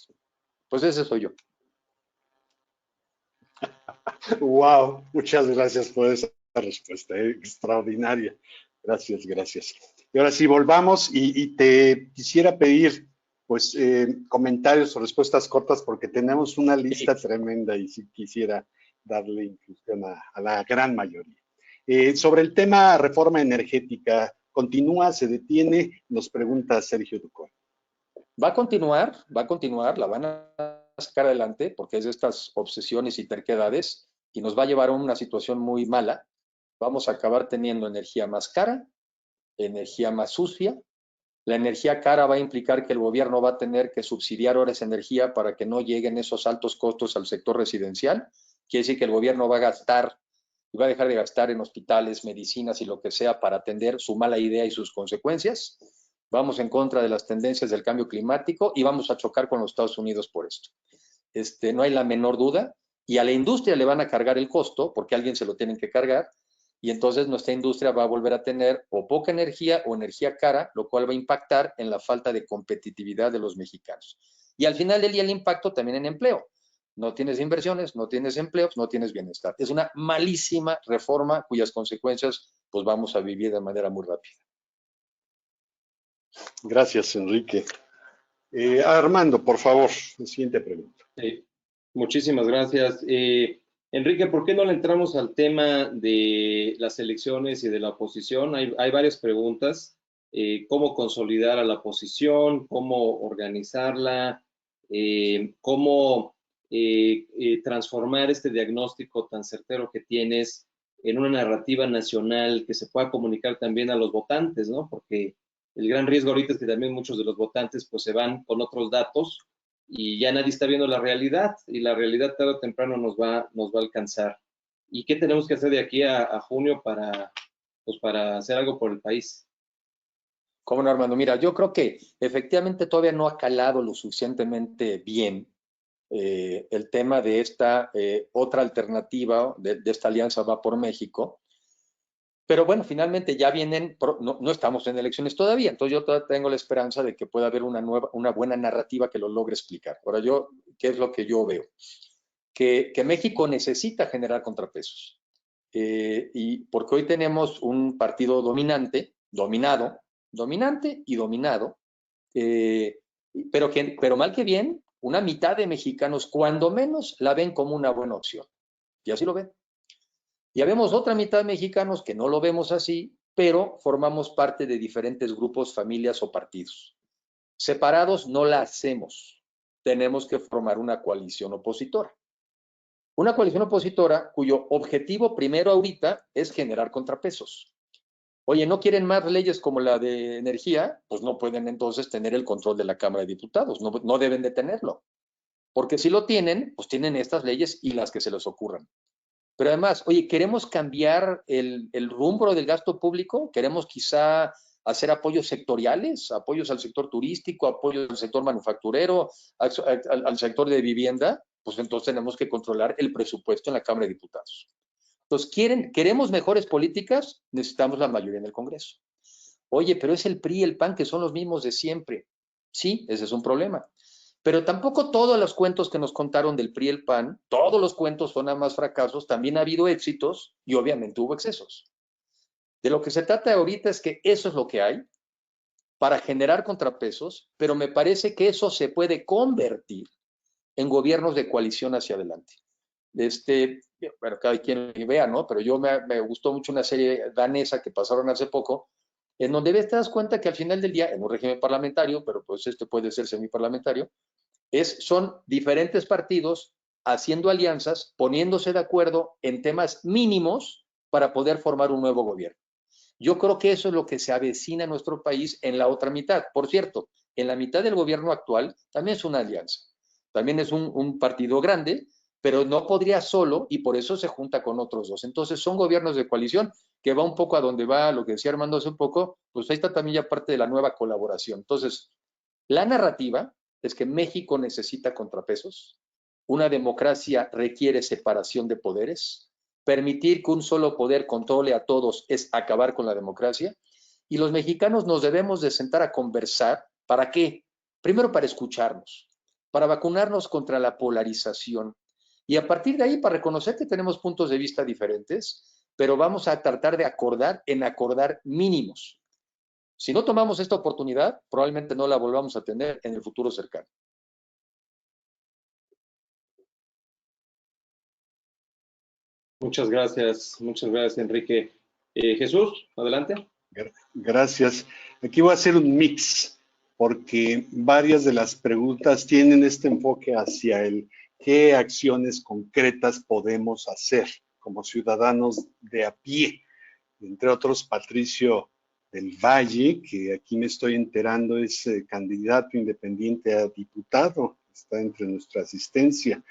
Pues ese soy yo. Wow, muchas gracias por esa respuesta, extraordinaria. Gracias, gracias. Y ahora sí, volvamos y te quisiera pedir pues comentarios o respuestas cortas porque tenemos una lista tremenda y sí quisiera darle inclusión a la gran mayoría. Sobre el tema reforma energética, ¿continúa, se detiene? Nos pregunta Sergio Ducón. Va a continuar, la van a sacar adelante porque es de estas obsesiones y terquedades y nos va a llevar a una situación muy mala. Vamos a acabar teniendo energía más cara, energía más sucia. La energía cara va a implicar que el gobierno va a tener que subsidiar ahora esa energía para que no lleguen esos altos costos al sector residencial. Quiere decir que el gobierno va a gastar y va a dejar de gastar en hospitales, medicinas y lo que sea para atender su mala idea y sus consecuencias. Vamos en contra de las tendencias del cambio climático y vamos a chocar con los Estados Unidos por esto. No hay la menor duda. Y a la industria le van a cargar el costo porque alguien se lo tienen que cargar. Y entonces nuestra industria va a volver a tener o poca energía o energía cara, lo cual va a impactar en la falta de competitividad de los mexicanos. Y al final del día el impacto también en empleo. No tienes inversiones, no tienes empleos, no tienes bienestar. Es una malísima reforma cuyas consecuencias pues vamos a vivir de manera muy rápida. Gracias, Enrique. Armando, por favor, la siguiente pregunta. Muchísimas gracias. Enrique, ¿por qué no le entramos al tema de las elecciones y de la oposición? Hay varias preguntas. ¿Cómo consolidar a la oposición? ¿Cómo organizarla? ¿Cómo transformar este diagnóstico tan certero que tienes en una narrativa nacional que se pueda comunicar también a los votantes, ¿no? Porque el gran riesgo ahorita es que también muchos de los votantes pues se van con otros datos y ya nadie está viendo la realidad y la realidad tarde o temprano nos va a alcanzar. ¿Y qué tenemos que hacer de aquí a junio para hacer algo por el país? ¿Cómo no, Armando? Mira, yo creo que efectivamente todavía no ha calado lo suficientemente bien el tema de esta otra alternativa, de esta alianza Va por México. Pero bueno, finalmente ya vienen, no estamos en elecciones todavía, entonces yo todavía tengo la esperanza de que pueda haber una buena narrativa que lo logre explicar. Ahora ¿qué es lo que yo veo? Que México necesita generar contrapesos. Y porque hoy tenemos un partido dominante y dominado, pero mal que bien, una mitad de mexicanos, cuando menos, la ven como una buena opción. Y así lo ven. Ya vemos otra mitad de mexicanos que no lo vemos así, pero formamos parte de diferentes grupos, familias o partidos. Separados no la hacemos. Tenemos que formar una coalición opositora. Una coalición opositora cuyo objetivo primero ahorita es generar contrapesos. Oye, ¿no quieren más leyes como la de energía? Pues no pueden entonces tener el control de la Cámara de Diputados, no deben de tenerlo. Porque si lo tienen, pues tienen estas leyes y las que se les ocurran. Pero además, oye, ¿queremos cambiar el rumbo del gasto público? ¿Queremos quizá hacer apoyos sectoriales, apoyos al sector turístico, apoyos al sector manufacturero, al sector de vivienda? Pues entonces tenemos que controlar el presupuesto en la Cámara de Diputados. Entonces, ¿queremos mejores políticas? Necesitamos la mayoría en el Congreso. Oye, pero es el PRI y el PAN que son los mismos de siempre. Sí, ese es un problema. Pero tampoco todos los cuentos que nos contaron del PRI y el PAN, todos los cuentos son nada más fracasos, también ha habido éxitos y obviamente hubo excesos. De lo que se trata ahorita es que eso es lo que hay para generar contrapesos, pero me parece que eso se puede convertir en gobiernos de coalición hacia adelante. Bueno, cada quien lo vea, ¿no? Pero me gustó mucho una serie danesa que pasaron hace poco, en donde te das cuenta que al final del día, en un régimen parlamentario, pero pues puede ser semiparlamentario, son diferentes partidos haciendo alianzas, poniéndose de acuerdo en temas mínimos para poder formar un nuevo gobierno. Yo creo que eso es lo que se avecina en nuestro país en la otra mitad. Por cierto, en la mitad del gobierno actual también es una alianza. También es un partido grande, pero no podría solo y por eso se junta con otros dos. Entonces son gobiernos de coalición que va un poco a donde va lo que decía Armando hace un poco, pues ahí está también ya parte de la nueva colaboración. Entonces, la narrativa es que México necesita contrapesos, una democracia requiere separación de poderes, permitir que un solo poder controle a todos es acabar con la democracia, y los mexicanos nos debemos de sentar a conversar. ¿Para qué? Primero para escucharnos, para vacunarnos contra la polarización, y a partir de ahí para reconocer que tenemos puntos de vista diferentes, pero vamos a tratar de acordar mínimos. Si no tomamos esta oportunidad, probablemente no la volvamos a tener en el futuro cercano. Muchas gracias, Enrique. Jesús, adelante. Gracias. Aquí voy a hacer un mix, porque varias de las preguntas tienen este enfoque hacia el qué acciones concretas podemos hacer como ciudadanos de a pie. Entre otros, Patricio del Valle, que aquí me estoy enterando es candidato independiente a diputado, está entre nuestra asistencia.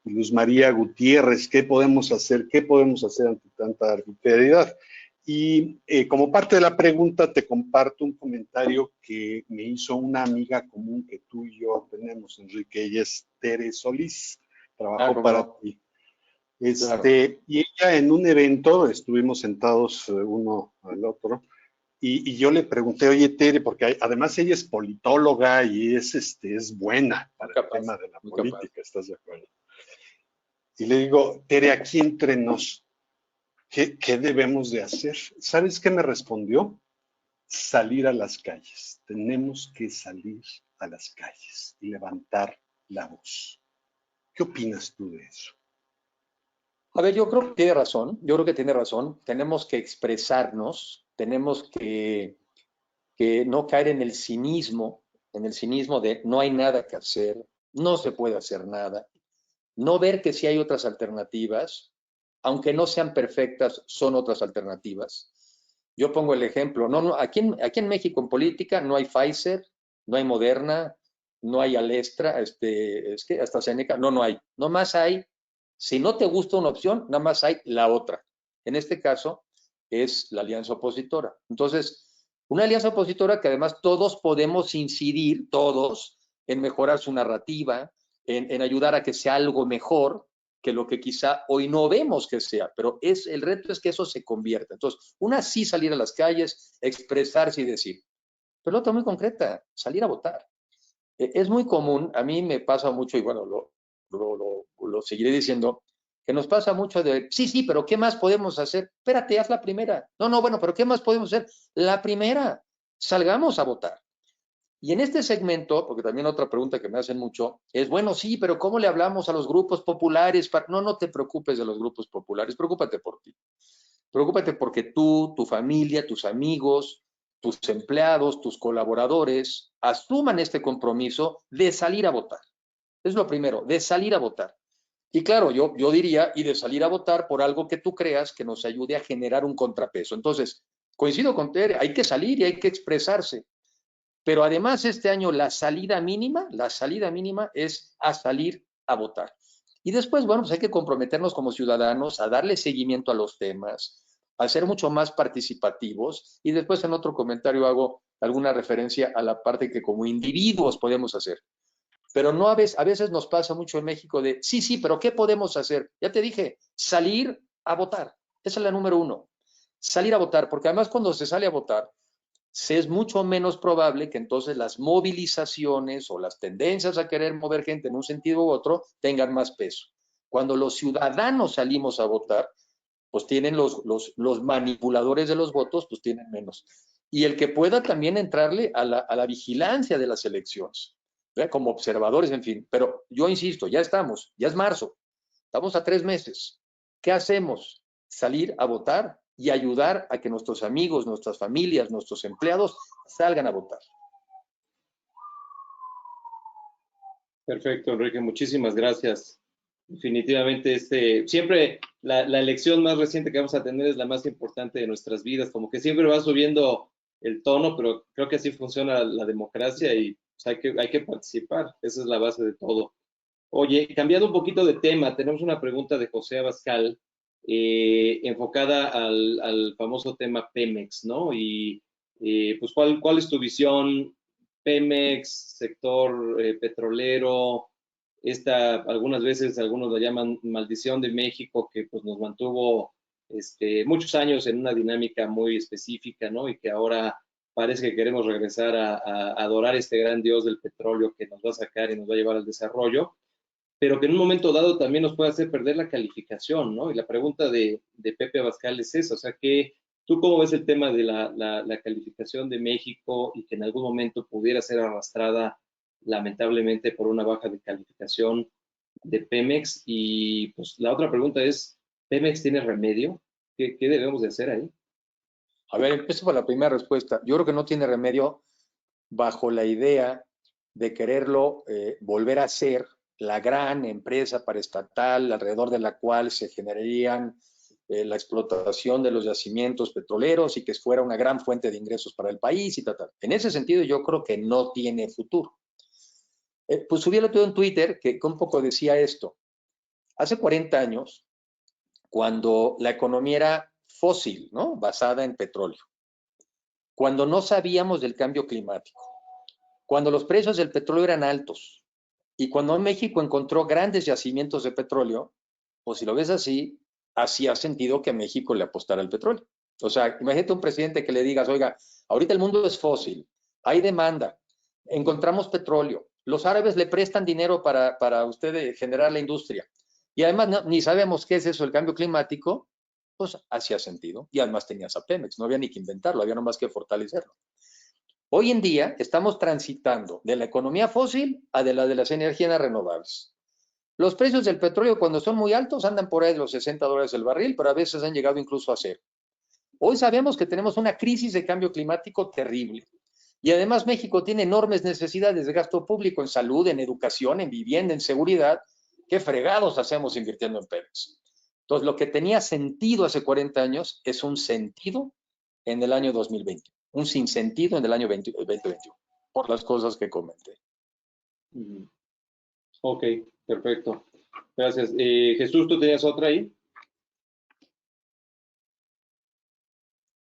Luz María Gutiérrez, ¿qué podemos hacer? ¿Qué podemos hacer ante tanta arbitrariedad? Y como parte de la pregunta te comparto un comentario que me hizo una amiga común que tú y yo tenemos, Enrique, ella es Tere Solís, trabajó para ti. Claro. Y ella en un evento, estuvimos sentados uno al otro, y yo le pregunté, oye Tere, porque además ella es politóloga y es buena para el tema de la política, ¿estás de acuerdo? Y le digo, Tere, aquí entre nos, ¿qué debemos de hacer? ¿Sabes qué me respondió? Salir a las calles. Tenemos que salir a las calles y levantar la voz. ¿Qué opinas tú de eso? A ver, yo creo que tiene razón. Tenemos que expresarnos, tenemos que no caer en el cinismo de no hay nada que hacer, no se puede hacer nada. No ver que sí hay otras alternativas, aunque no sean perfectas, son otras alternativas. Yo pongo el ejemplo, aquí en México en política no hay Pfizer, no hay Moderna, no hay Alestra, hasta Seneca, no hay. Nomás hay, si no te gusta una opción, nada más hay la otra. En este caso es la alianza opositora. Entonces, Una alianza opositora que además todos podemos incidir, todos, en mejorar su narrativa, en ayudar a que sea algo mejor que lo que quizá hoy no vemos que sea, pero el reto es que eso se convierta. Entonces, una sí salir a las calles, expresarse y decir, pero otra muy concreta, salir a votar. Es muy común, a mí me pasa mucho, y bueno, lo seguiré diciendo, que nos pasa mucho de, sí, pero ¿qué más podemos hacer? Espérate, haz la primera. No, bueno, pero ¿qué más podemos hacer? La primera, salgamos a votar. Y en este segmento, porque también otra pregunta que me hacen mucho, es, bueno, sí, pero ¿cómo le hablamos a los grupos populares? No te preocupes de los grupos populares, preocúpate por ti. Preocúpate porque tú, tu familia, tus amigos, tus empleados, tus colaboradores asuman este compromiso de salir a votar. Es lo primero, de salir a votar. Y claro, yo diría, y de salir a votar por algo que tú creas que nos ayude a generar un contrapeso. Entonces, coincido con Tere, hay que salir y hay que expresarse. Pero además este año la salida mínima es a salir a votar. Y después, bueno, pues hay que comprometernos como ciudadanos a darle seguimiento a los temas, a ser mucho más participativos. Y después en otro comentario hago alguna referencia a la parte que como individuos podemos hacer. Pero no a veces nos pasa mucho en México de, sí, pero ¿qué podemos hacer? Ya te dije, salir a votar. Esa es la número uno. Salir a votar, porque además cuando se sale a votar, es mucho menos probable que entonces las movilizaciones o las tendencias a querer mover gente en un sentido u otro tengan más peso. Cuando los ciudadanos salimos a votar, pues tienen los manipuladores de los votos, pues tienen menos. Y el que pueda también entrarle a la vigilancia de las elecciones, ¿verdad? Como observadores, en fin. Pero yo insisto, ya es marzo, estamos a 3 meses. ¿Qué hacemos? Salir a votar y ayudar a que nuestros amigos, nuestras familias, nuestros empleados salgan a votar. Perfecto, Enrique, muchísimas gracias. Definitivamente, siempre la elección más reciente que vamos a tener es la más importante de nuestras vidas, como que siempre va subiendo el tono, pero creo que así funciona la democracia y pues, hay que participar, esa es la base de todo. Oye, cambiando un poquito de tema, tenemos una pregunta de José Abascal enfocada al famoso tema Pemex, ¿no? Y pues, ¿cuál es tu visión? Pemex, sector petrolero, algunas veces algunos lo llaman maldición de México, que pues nos mantuvo muchos años en una dinámica muy específica, ¿no? Y que ahora parece que queremos regresar a adorar este gran dios del petróleo que nos va a sacar y nos va a llevar al desarrollo, pero que en un momento dado también nos puede hacer perder la calificación, ¿no? Y la pregunta de Pepe Abascal es esa, o sea, ¿tú cómo ves el tema de la calificación de México y que en algún momento pudiera ser arrastrada lamentablemente por una baja de calificación de Pemex? Y pues la otra pregunta es, ¿Pemex tiene remedio? ¿Qué debemos de hacer ahí? A ver, empiezo por la primera respuesta. Yo creo que no tiene remedio bajo la idea de quererlo volver a ser la gran empresa paraestatal alrededor de la cual se generarían la explotación de los yacimientos petroleros y que fuera una gran fuente de ingresos para el país y tal. En ese sentido yo creo que no tiene futuro. Pues subí el otro día en Twitter que un poco decía esto. Hace 40 años, cuando la economía era fósil, ¿no? Basada en petróleo, cuando no sabíamos del cambio climático, cuando los precios del petróleo eran altos y cuando México encontró grandes yacimientos de petróleo, pues si lo ves así, hacía sentido que México le apostara al petróleo. O sea, imagínate un presidente que le digas, oiga, ahorita el mundo es fósil, hay demanda, encontramos petróleo, los árabes le prestan dinero para usted generar la industria y además ni sabemos qué es eso, el cambio climático, pues hacía sentido. Y además tenías a Pemex, no había ni que inventarlo, había nomás que fortalecerlo. Hoy en día estamos transitando de la economía fósil a de las energías renovables. Los precios del petróleo cuando son muy altos andan por ahí de los $60 el barril, pero a veces han llegado incluso a cero. Hoy sabemos que tenemos una crisis de cambio climático terrible. Y además México tiene enormes necesidades de gasto público en salud, en educación, en vivienda, en seguridad. ¿Qué fregados hacemos invirtiendo en Pemex? Entonces, lo que tenía sentido hace 40 años es un sentido en el año 2020, un sinsentido en el año 2021, por las cosas que comenté. Ok, perfecto. Gracias. Jesús, ¿tú tenías otra ahí?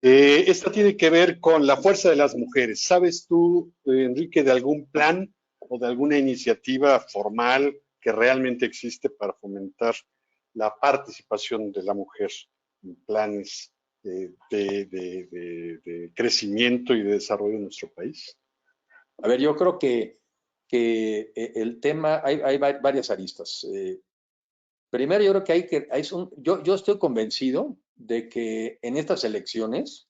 Esta tiene que ver con la fuerza de las mujeres. ¿Sabes tú, Enrique, de algún plan o de alguna iniciativa formal que realmente existe para fomentar la participación de la mujer en planes de crecimiento y de desarrollo en nuestro país? A ver, yo creo que el tema, hay varias aristas. Primero, yo creo que yo estoy convencido de que en estas elecciones,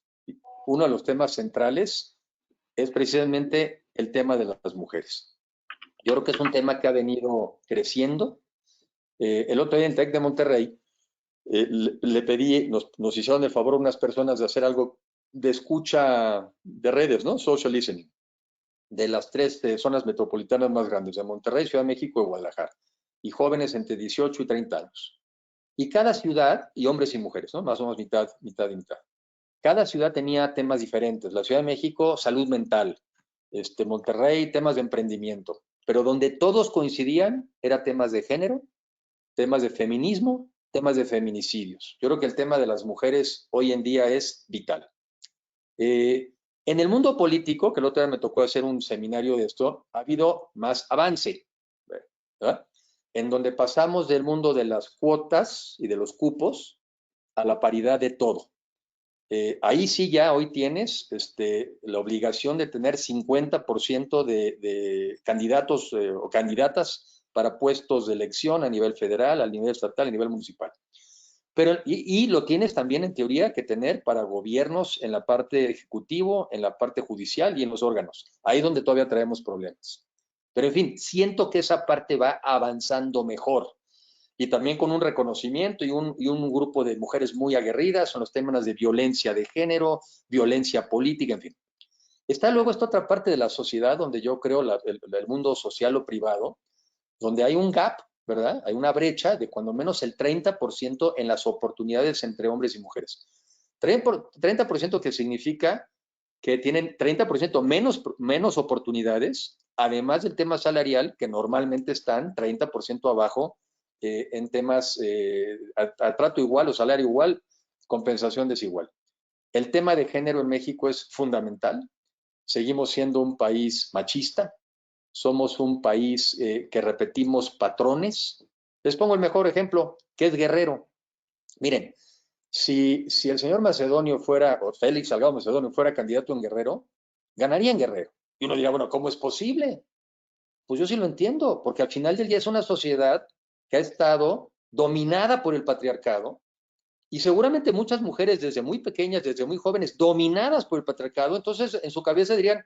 uno de los temas centrales es precisamente el tema de las mujeres. Yo creo que es un tema que ha venido creciendo. El otro día en TEC de Monterrey le pedí, nos hicieron el favor unas personas de hacer algo de escucha de redes, ¿no? Social listening, de las tres zonas metropolitanas más grandes, de Monterrey, Ciudad de México y Guadalajara, y jóvenes entre 18 y 30 años. Y cada ciudad, y hombres y mujeres, ¿no? Más o menos mitad y mitad. Cada ciudad tenía temas diferentes. La Ciudad de México, salud mental. Monterrey, temas de emprendimiento. Pero donde todos coincidían era temas de género, temas de feminismo, temas de feminicidios. Yo creo que el tema de las mujeres hoy en día es vital. En el mundo político, que el otro día me tocó hacer un seminario de esto, ha habido más avance, ¿verdad? En donde pasamos del mundo de las cuotas y de los cupos a la paridad de todo. Ahí sí ya hoy tienes la obligación de tener 50% de candidatos o candidatas para puestos de elección a nivel federal, a nivel estatal, a nivel municipal. Pero, y lo tienes también en teoría que tener para gobiernos en la parte ejecutivo, en la parte judicial y en los órganos. Ahí es donde todavía traemos problemas. Pero en fin, siento que esa parte va avanzando mejor. Y también con un reconocimiento y un grupo de mujeres muy aguerridas en los temas de violencia de género, violencia política, en fin. Está luego esta otra parte de la sociedad donde yo creo el mundo social o privado, donde hay un gap, ¿verdad? Hay una brecha de cuando menos el 30% en las oportunidades entre hombres y mujeres. 30% que significa que tienen 30% menos oportunidades, además del tema salarial, que normalmente están 30% abajo en temas a trato igual o salario igual, compensación desigual. El tema de género en México es fundamental. Seguimos siendo un país machista, somos un país que repetimos patrones. Les pongo el mejor ejemplo, que es Guerrero. Miren, si el señor Macedonio fuera, o Félix Salgado Macedonio fuera candidato en Guerrero, ganaría en Guerrero. Y uno dirá, bueno, ¿cómo es posible? Pues yo sí lo entiendo, porque al final del día es una sociedad que ha estado dominada por el patriarcado y seguramente muchas mujeres desde muy pequeñas, desde muy jóvenes, dominadas por el patriarcado, entonces en su cabeza dirían,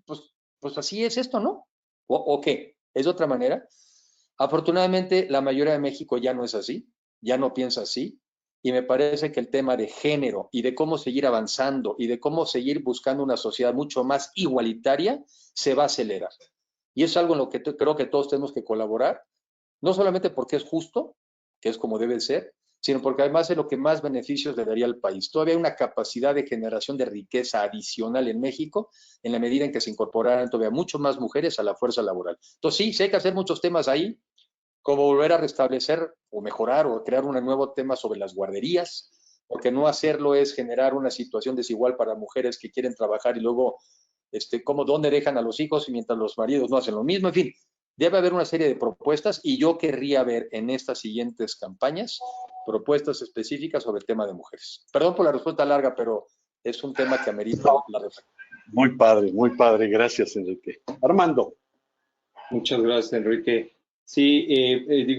pues así es esto, ¿no? ¿O qué? ¿Es de otra manera? Afortunadamente, la mayoría de México ya no es así, ya no piensa así, y me parece que el tema de género y de cómo seguir avanzando y de cómo seguir buscando una sociedad mucho más igualitaria se va a acelerar. Y es algo en lo que creo que todos tenemos que colaborar, no solamente porque es justo, que es como debe ser, sino porque además es lo que más beneficios le daría al país. Todavía hay una capacidad de generación de riqueza adicional en México en la medida en que se incorporaran todavía mucho más mujeres a la fuerza laboral. Entonces sí hay que hacer muchos temas ahí, como volver a restablecer o mejorar o crear un nuevo tema sobre las guarderías, porque no hacerlo es generar una situación desigual para mujeres que quieren trabajar y luego, dónde dejan a los hijos mientras los maridos no hacen lo mismo. En fin, debe haber una serie de propuestas y yo querría ver en estas siguientes campañas propuestas específicas sobre el tema de mujeres. Perdón por la respuesta larga, pero es un tema que amerita la reflexión. Muy padre, gracias, Enrique. Armando. Muchas gracias, Enrique. Sí,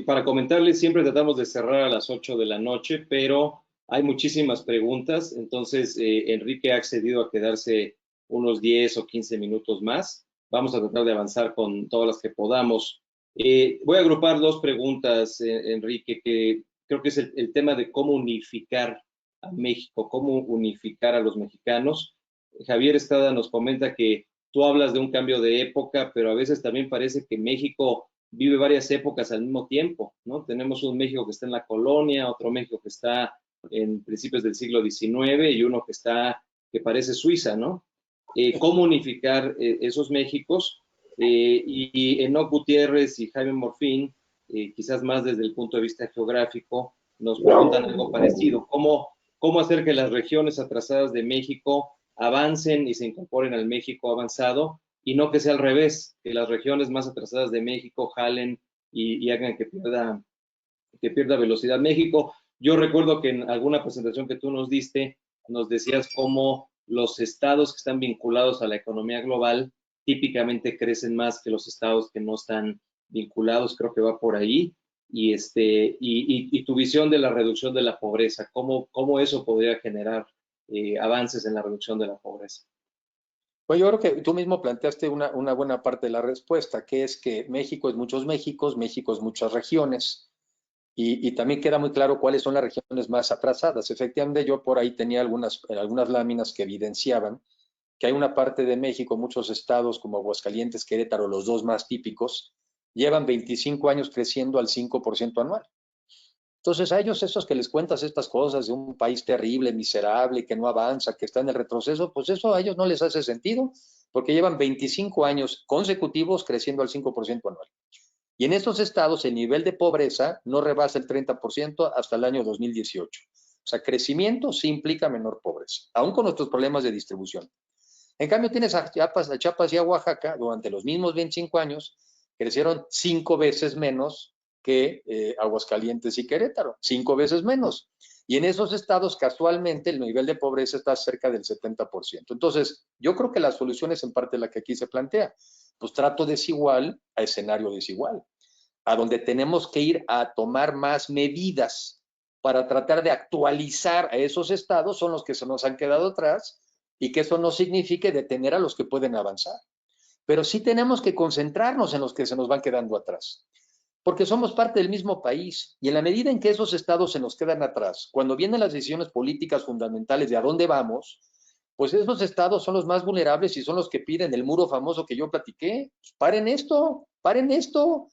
para comentarles, siempre tratamos de cerrar a las 8 de la noche, pero hay muchísimas preguntas, entonces Enrique ha accedido a quedarse unos 10 o 15 minutos más. Vamos a tratar de avanzar con todas las que podamos. Voy a agrupar dos preguntas, Enrique, que creo que es el tema de cómo unificar a México, cómo unificar a los mexicanos. Javier Estrada nos comenta que tú hablas de un cambio de época, pero a veces también parece que México vive varias épocas al mismo tiempo, ¿no? Tenemos un México que está en la colonia, otro México que está en principios del siglo XIX y uno que parece Suiza, ¿no? ¿Cómo unificar esos Méxicos? Y Enoc Gutiérrez y Jaime Morfín, quizás más desde el punto de vista geográfico, nos preguntan algo parecido. cómo hacer que las regiones atrasadas de México avancen y se incorporen al México avanzado, y no que sea al revés, que las regiones más atrasadas de México jalen y hagan que pierda velocidad México. Yo recuerdo que en alguna presentación que tú nos diste, nos decías cómo los estados que están vinculados a la economía global típicamente crecen más que los estados que no están vinculados, creo que va por ahí. Y tu visión de la reducción de la pobreza, cómo eso podría generar avances en la reducción de la pobreza. Pues yo creo que tú mismo planteaste una buena parte de la respuesta, que es que México es muchos Méxicos, México es muchas regiones, y también queda muy claro cuáles son las regiones más atrasadas. Efectivamente, yo por ahí tenía algunas láminas que evidenciaban que hay una parte de México, muchos estados como Aguascalientes, Querétaro, los dos más típicos, llevan 25 años creciendo al 5% anual. Entonces a ellos, esos que les cuentas estas cosas de un país terrible, miserable, que no avanza, que está en el retroceso, pues eso a ellos no les hace sentido, porque llevan 25 años consecutivos creciendo al 5% anual. Y en estos estados el nivel de pobreza no rebasa el 30% hasta el año 2018. O sea, crecimiento sí implica menor pobreza, aún con nuestros problemas de distribución. En cambio, tienes a Chiapas y a Oaxaca, durante los mismos 25 años, crecieron 5 veces menos que Aguascalientes y Querétaro, 5 veces menos. Y en esos estados, casualmente, el nivel de pobreza está cerca del 70%. Entonces, yo creo que la solución es en parte la que aquí se plantea. Pues trato desigual a escenario desigual, a donde tenemos que ir a tomar más medidas para tratar de actualizar a esos estados, son los que se nos han quedado atrás, y que eso no signifique detener a los que pueden avanzar. Pero sí tenemos que concentrarnos en los que se nos van quedando atrás, porque somos parte del mismo país, y en la medida en que esos estados se nos quedan atrás, cuando vienen las decisiones políticas fundamentales de a dónde vamos, pues esos estados son los más vulnerables y son los que piden el muro famoso que yo platiqué. Pues paren esto, paren esto.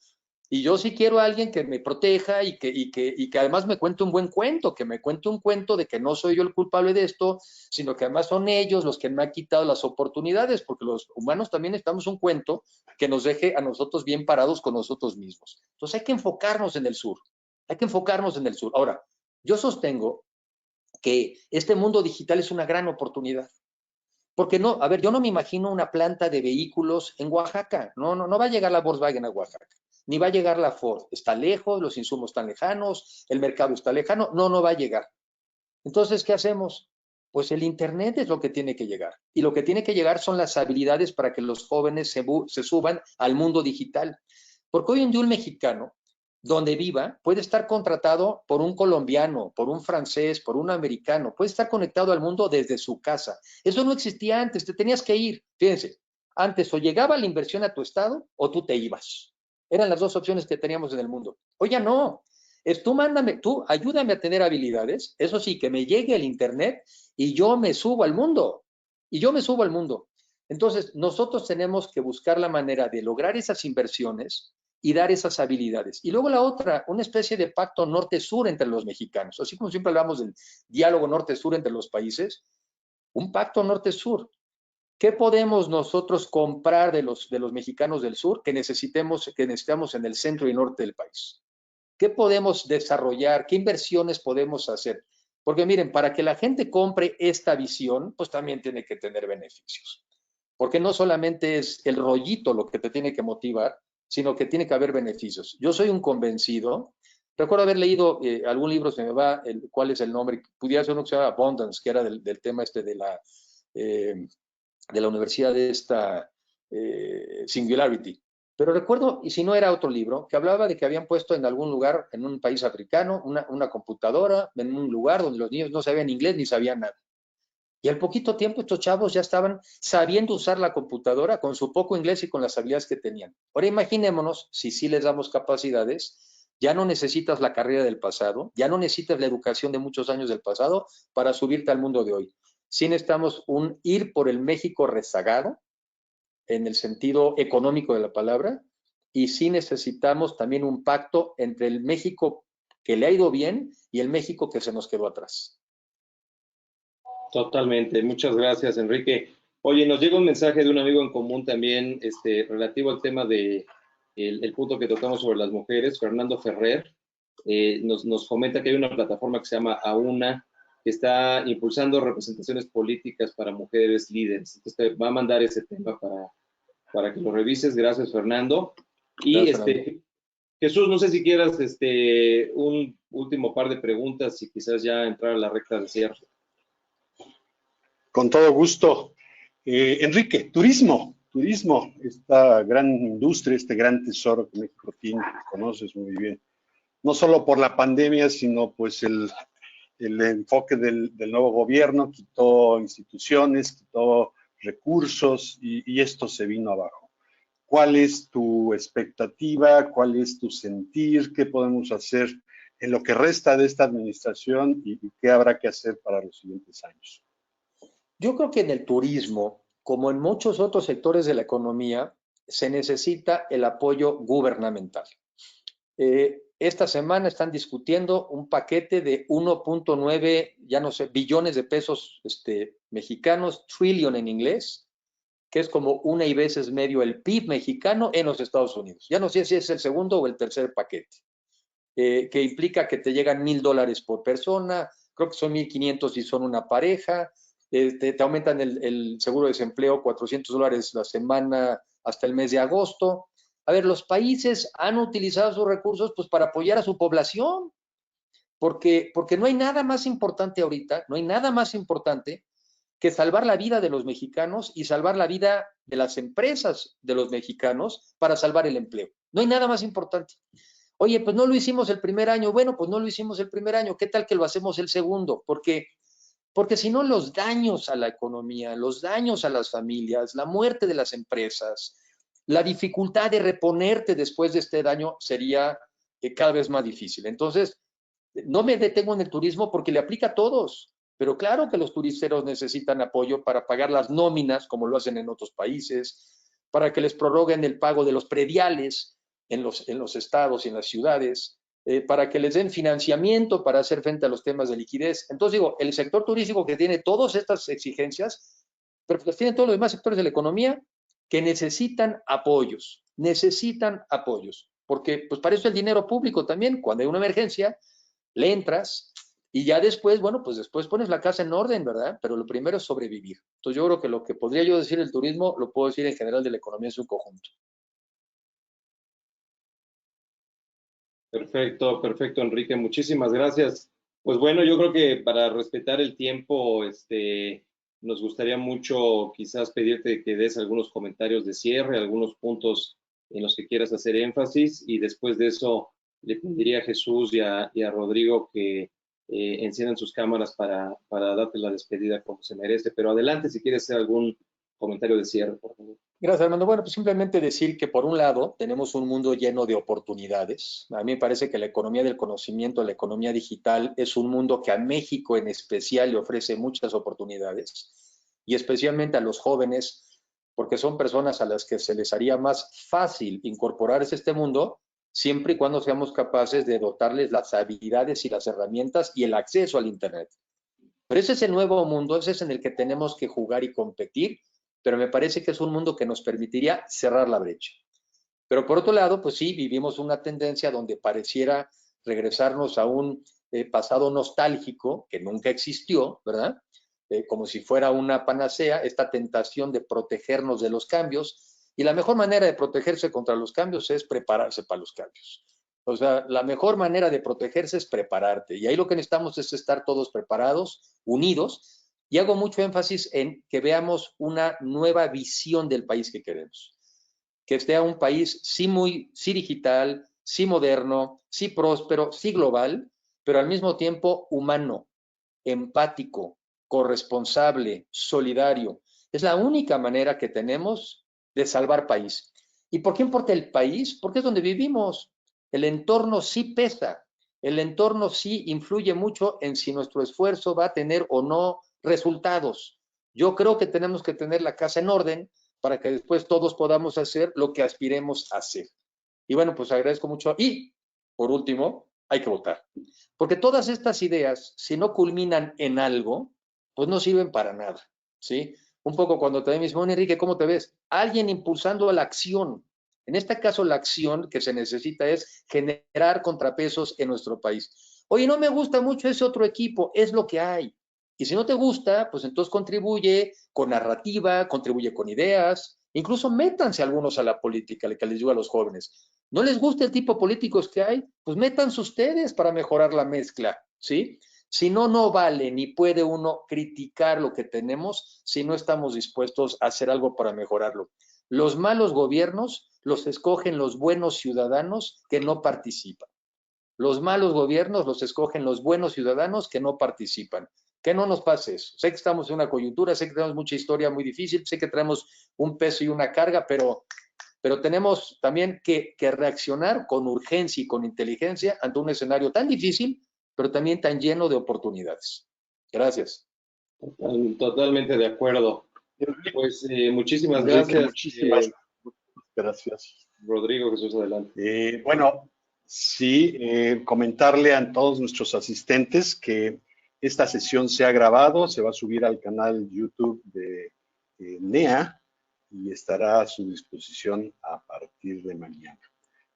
Y yo sí quiero a alguien que me proteja y que además me cuente un buen cuento, que me cuente un cuento de que no soy yo el culpable de esto, sino que además son ellos los que me han quitado las oportunidades, porque los humanos también necesitamos un cuento que nos deje a nosotros bien parados con nosotros mismos. Entonces hay que enfocarnos en el sur, hay que enfocarnos en el sur. Ahora, yo sostengo que este mundo digital es una gran oportunidad. Porque no, a ver, yo no me imagino una planta de vehículos en Oaxaca. No va a llegar la Volkswagen a Oaxaca, ni va a llegar la Ford. Está lejos, los insumos están lejanos, el mercado está lejano. No va a llegar. Entonces, ¿qué hacemos? Pues el Internet es lo que tiene que llegar. Y lo que tiene que llegar son las habilidades para que los jóvenes se suban al mundo digital. Porque hoy en día un mexicano, donde viva, puede estar contratado por un colombiano, por un francés, por un americano, puede estar conectado al mundo desde su casa. Eso no existía antes, te tenías que ir. Fíjense, antes o llegaba la inversión a tu estado o tú te ibas. Eran las dos opciones que teníamos en el mundo. Hoy ya no. Es tú ayúdame a tener habilidades, eso sí, que me llegue el Internet y yo me subo al mundo. Y yo me subo al mundo. Entonces, nosotros tenemos que buscar la manera de lograr esas inversiones y dar esas habilidades. Y luego la otra, una especie de pacto norte-sur entre los mexicanos. Así como siempre hablamos del diálogo norte-sur entre los países, un pacto norte-sur. ¿Qué podemos nosotros comprar de los mexicanos del sur que necesitamos en el centro y norte del país? ¿Qué podemos desarrollar? ¿Qué inversiones podemos hacer? Porque miren, para que la gente compre esta visión, pues también tiene que tener beneficios. Porque no solamente es el rollito lo que te tiene que motivar, sino que tiene que haber beneficios. Yo soy un convencido. Recuerdo haber leído algún libro, se me va cuál es el nombre, pudiera ser uno que se llama Abundance, que era del tema de la universidad de esta Singularity. Pero recuerdo, y si no era otro libro, que hablaba de que habían puesto en algún lugar, en un país africano, una computadora, en un lugar donde los niños no sabían inglés ni sabían nada. Y al poquito tiempo estos chavos ya estaban sabiendo usar la computadora con su poco inglés y con las habilidades que tenían. Ahora imaginémonos, si sí les damos capacidades, ya no necesitas la carrera del pasado, ya no necesitas la educación de muchos años del pasado para subirte al mundo de hoy. Sí necesitamos ir por el México rezagado, en el sentido económico de la palabra, y sí necesitamos también un pacto entre el México que le ha ido bien y el México que se nos quedó atrás. Totalmente, muchas gracias, Enrique. Oye, nos llega un mensaje de un amigo en común también, relativo al tema de el punto que tocamos sobre las mujeres, Fernando Ferrer. Nos comenta que hay una plataforma que se llama Auna, que está impulsando representaciones políticas para mujeres líderes. Entonces te va a mandar ese tema para que lo revises. Gracias, Fernando. Y Gracias, Fernando. Jesús, no sé si quieras un último par de preguntas y quizás ya entrar a la recta de cierre. Con todo gusto. Enrique, turismo, esta gran industria, este gran tesoro que México tiene, que conoces muy bien. No solo por la pandemia, sino pues el enfoque del nuevo gobierno, quitó instituciones, quitó recursos y esto se vino abajo. ¿Cuál es tu expectativa? ¿Cuál es tu sentir? ¿Qué podemos hacer en lo que resta de esta administración y qué habrá que hacer para los siguientes años? Yo creo que en el turismo, como en muchos otros sectores de la economía, se necesita el apoyo gubernamental. Esta semana están discutiendo un paquete de 1.9, ya no sé, billones de pesos mexicanos, trillion en inglés, que es como una y veces medio el PIB mexicano en los Estados Unidos. Ya no sé si es el segundo o el tercer paquete, que implica que te llegan $1,000 por persona, creo que son 1,500 si son una pareja, te aumentan el seguro de desempleo $400 la semana hasta el mes de agosto. A ver, los países han utilizado sus recursos pues para apoyar a su población, porque no hay nada más importante ahorita, no hay nada más importante que salvar la vida de los mexicanos y salvar la vida de las empresas de los mexicanos para salvar el empleo. No hay nada más importante. Oye, pues no lo hicimos el primer año. Bueno, pues no lo hicimos el primer año. ¿Qué tal que lo hacemos el segundo? Porque si no, los daños a la economía, los daños a las familias, la muerte de las empresas, la dificultad de reponerte después de este daño sería cada vez más difícil. Entonces, no me detengo en el turismo porque le aplica a todos, pero claro que los turisteros necesitan apoyo para pagar las nóminas, como lo hacen en otros países, para que les prorroguen el pago de los prediales en los estados y en las ciudades, para que les den financiamiento para hacer frente a los temas de liquidez. Entonces digo, el sector turístico que tiene todas estas exigencias, pero pues tienen todos los demás sectores de la economía que necesitan apoyos, porque pues para eso el dinero público también, cuando hay una emergencia, le entras y ya después, bueno, pues después pones la casa en orden, ¿verdad? Pero lo primero es sobrevivir. Entonces yo creo que lo que podría yo decir del turismo, lo puedo decir en general de la economía en su conjunto. Perfecto, perfecto, Enrique. Muchísimas gracias. Pues bueno, yo creo que para respetar el tiempo, nos gustaría mucho quizás pedirte que des algunos comentarios de cierre, algunos puntos en los que quieras hacer énfasis y después de eso le pediría a Jesús y a Rodrigo que enciendan sus cámaras para darte la despedida como se merece. Pero adelante si quieres hacer algún comentario de cierre, por favor. Gracias, Armando. Bueno, pues simplemente decir que por un lado tenemos un mundo lleno de oportunidades. A mí me parece que la economía del conocimiento, la economía digital, es un mundo que a México en especial le ofrece muchas oportunidades y especialmente a los jóvenes, porque son personas a las que se les haría más fácil incorporarse a este mundo siempre y cuando seamos capaces de dotarles las habilidades y las herramientas y el acceso al Internet. Pero ese es el nuevo mundo, ese es en el que tenemos que jugar y competir, pero me parece que es un mundo que nos permitiría cerrar la brecha. Pero por otro lado, pues sí, vivimos una tendencia donde pareciera regresarnos a un pasado nostálgico que nunca existió, ¿verdad? Como si fuera una panacea, esta tentación de protegernos de los cambios, y la mejor manera de protegerse contra los cambios es prepararse para los cambios. O sea, la mejor manera de protegerse es prepararte, y ahí lo que necesitamos es estar todos preparados, unidos, y hago mucho énfasis en que veamos una nueva visión del país que queremos. Que sea un país sí digital, sí moderno, sí próspero, sí global, pero al mismo tiempo humano, empático, corresponsable, solidario. Es la única manera que tenemos de salvar país. ¿Y por qué importa el país? Porque es donde vivimos. El entorno sí pesa. El entorno sí influye mucho en si nuestro esfuerzo va a tener o no resultados. Yo creo que tenemos que tener la casa en orden para que después todos podamos hacer lo que aspiremos a hacer. Y bueno, pues agradezco mucho. Y, por último, hay que votar. Porque todas estas ideas, si no culminan en algo, pues no sirven para nada, ¿sí? Un poco cuando te dicen, bueno, Enrique, ¿cómo te ves? Alguien impulsando a la acción. En este caso, la acción que se necesita es generar contrapesos en nuestro país. Oye, no me gusta mucho ese otro equipo, es lo que hay. Y si no te gusta, pues entonces contribuye con narrativa, contribuye con ideas, incluso métanse algunos a la política, que les digo a los jóvenes. ¿No les gusta el tipo de políticos que hay? Pues métanse ustedes para mejorar la mezcla, ¿sí? Si no, no vale ni puede uno criticar lo que tenemos si no estamos dispuestos a hacer algo para mejorarlo. Los malos gobiernos los escogen los buenos ciudadanos que no participan. Los malos gobiernos los escogen los buenos ciudadanos que no participan. Que no nos pase eso. Sé que estamos en una coyuntura, sé que tenemos mucha historia muy difícil, sé que traemos un peso y una carga, pero tenemos también que reaccionar con urgencia y con inteligencia ante un escenario tan difícil, pero también tan lleno de oportunidades. Gracias. Totalmente de acuerdo. Pues muchísimas Enrique, gracias. muchísimas gracias. Rodrigo, Jesús, adelante. Bueno, sí, comentarle a todos nuestros asistentes que esta sesión se ha grabado, se va a subir al canal YouTube de NEA y estará a su disposición a partir de mañana.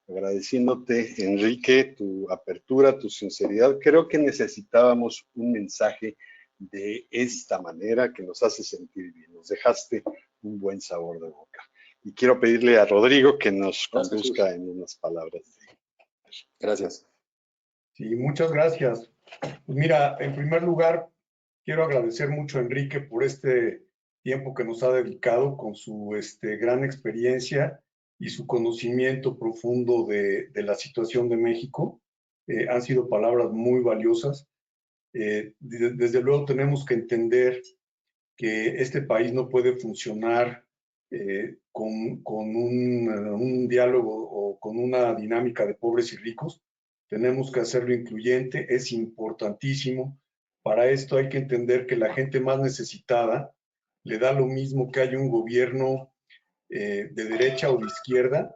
Agradeciéndote, Enrique, tu apertura, tu sinceridad. Creo que necesitábamos un mensaje de esta manera que nos hace sentir bien. Nos dejaste un buen sabor de boca. Y quiero pedirle a Rodrigo que nos conduzca en unas palabras. Gracias. Sí, muchas gracias. Pues mira, en primer lugar, quiero agradecer mucho a Enrique por este tiempo que nos ha dedicado con su gran experiencia y su conocimiento profundo de la situación de México. Han sido palabras muy valiosas. Desde luego tenemos que entender que este país no puede funcionar con un diálogo o con una dinámica de pobres y ricos. Tenemos que hacerlo incluyente, es importantísimo. Para esto hay que entender que la gente más necesitada le da lo mismo que haya un gobierno de derecha o de izquierda,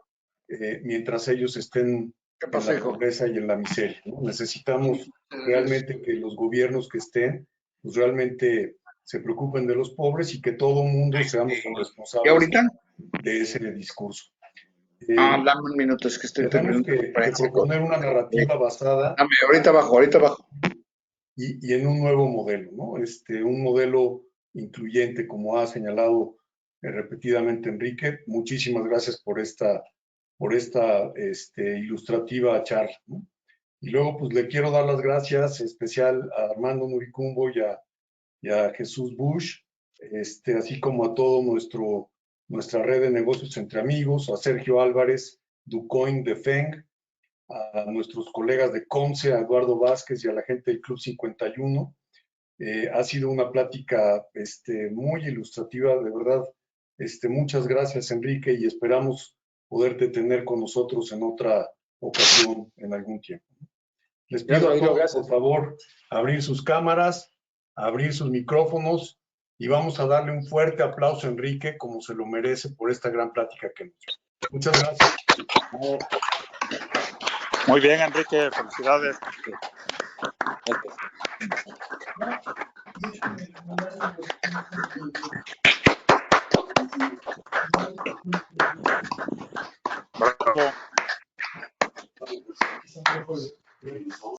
mientras ellos estén en la pobreza y en la miseria, ¿no? Necesitamos realmente que los gobiernos que estén, pues realmente se preocupen de los pobres y que todo mundo seamos responsables de ese discurso. Dame un minuto, es que estoy tenemos que proponer una narrativa basada. Ahorita abajo. Y en un nuevo modelo, ¿no? Un modelo incluyente, como ha señalado repetidamente Enrique. Muchísimas gracias por esta ilustrativa charla, ¿no? Y luego, pues, le quiero dar las gracias especial a Armando Nuricumbo y a Jesús Bush, así como a todo nuestra red de negocios entre amigos, a Sergio Álvarez, Ducoin de FENG, a nuestros colegas de CONCE, a Eduardo Vázquez y a la gente del Club 51. Ha sido una plática muy ilustrativa, de verdad. Muchas gracias, Enrique, y esperamos poderte tener con nosotros en otra ocasión en algún tiempo. Les pido a todos, por favor, abrir sus cámaras, abrir sus micrófonos y vamos a darle un fuerte aplauso a Enrique, como se lo merece, por esta gran plática que nos dio. Muchas gracias. Muy bien, Enrique, felicidades.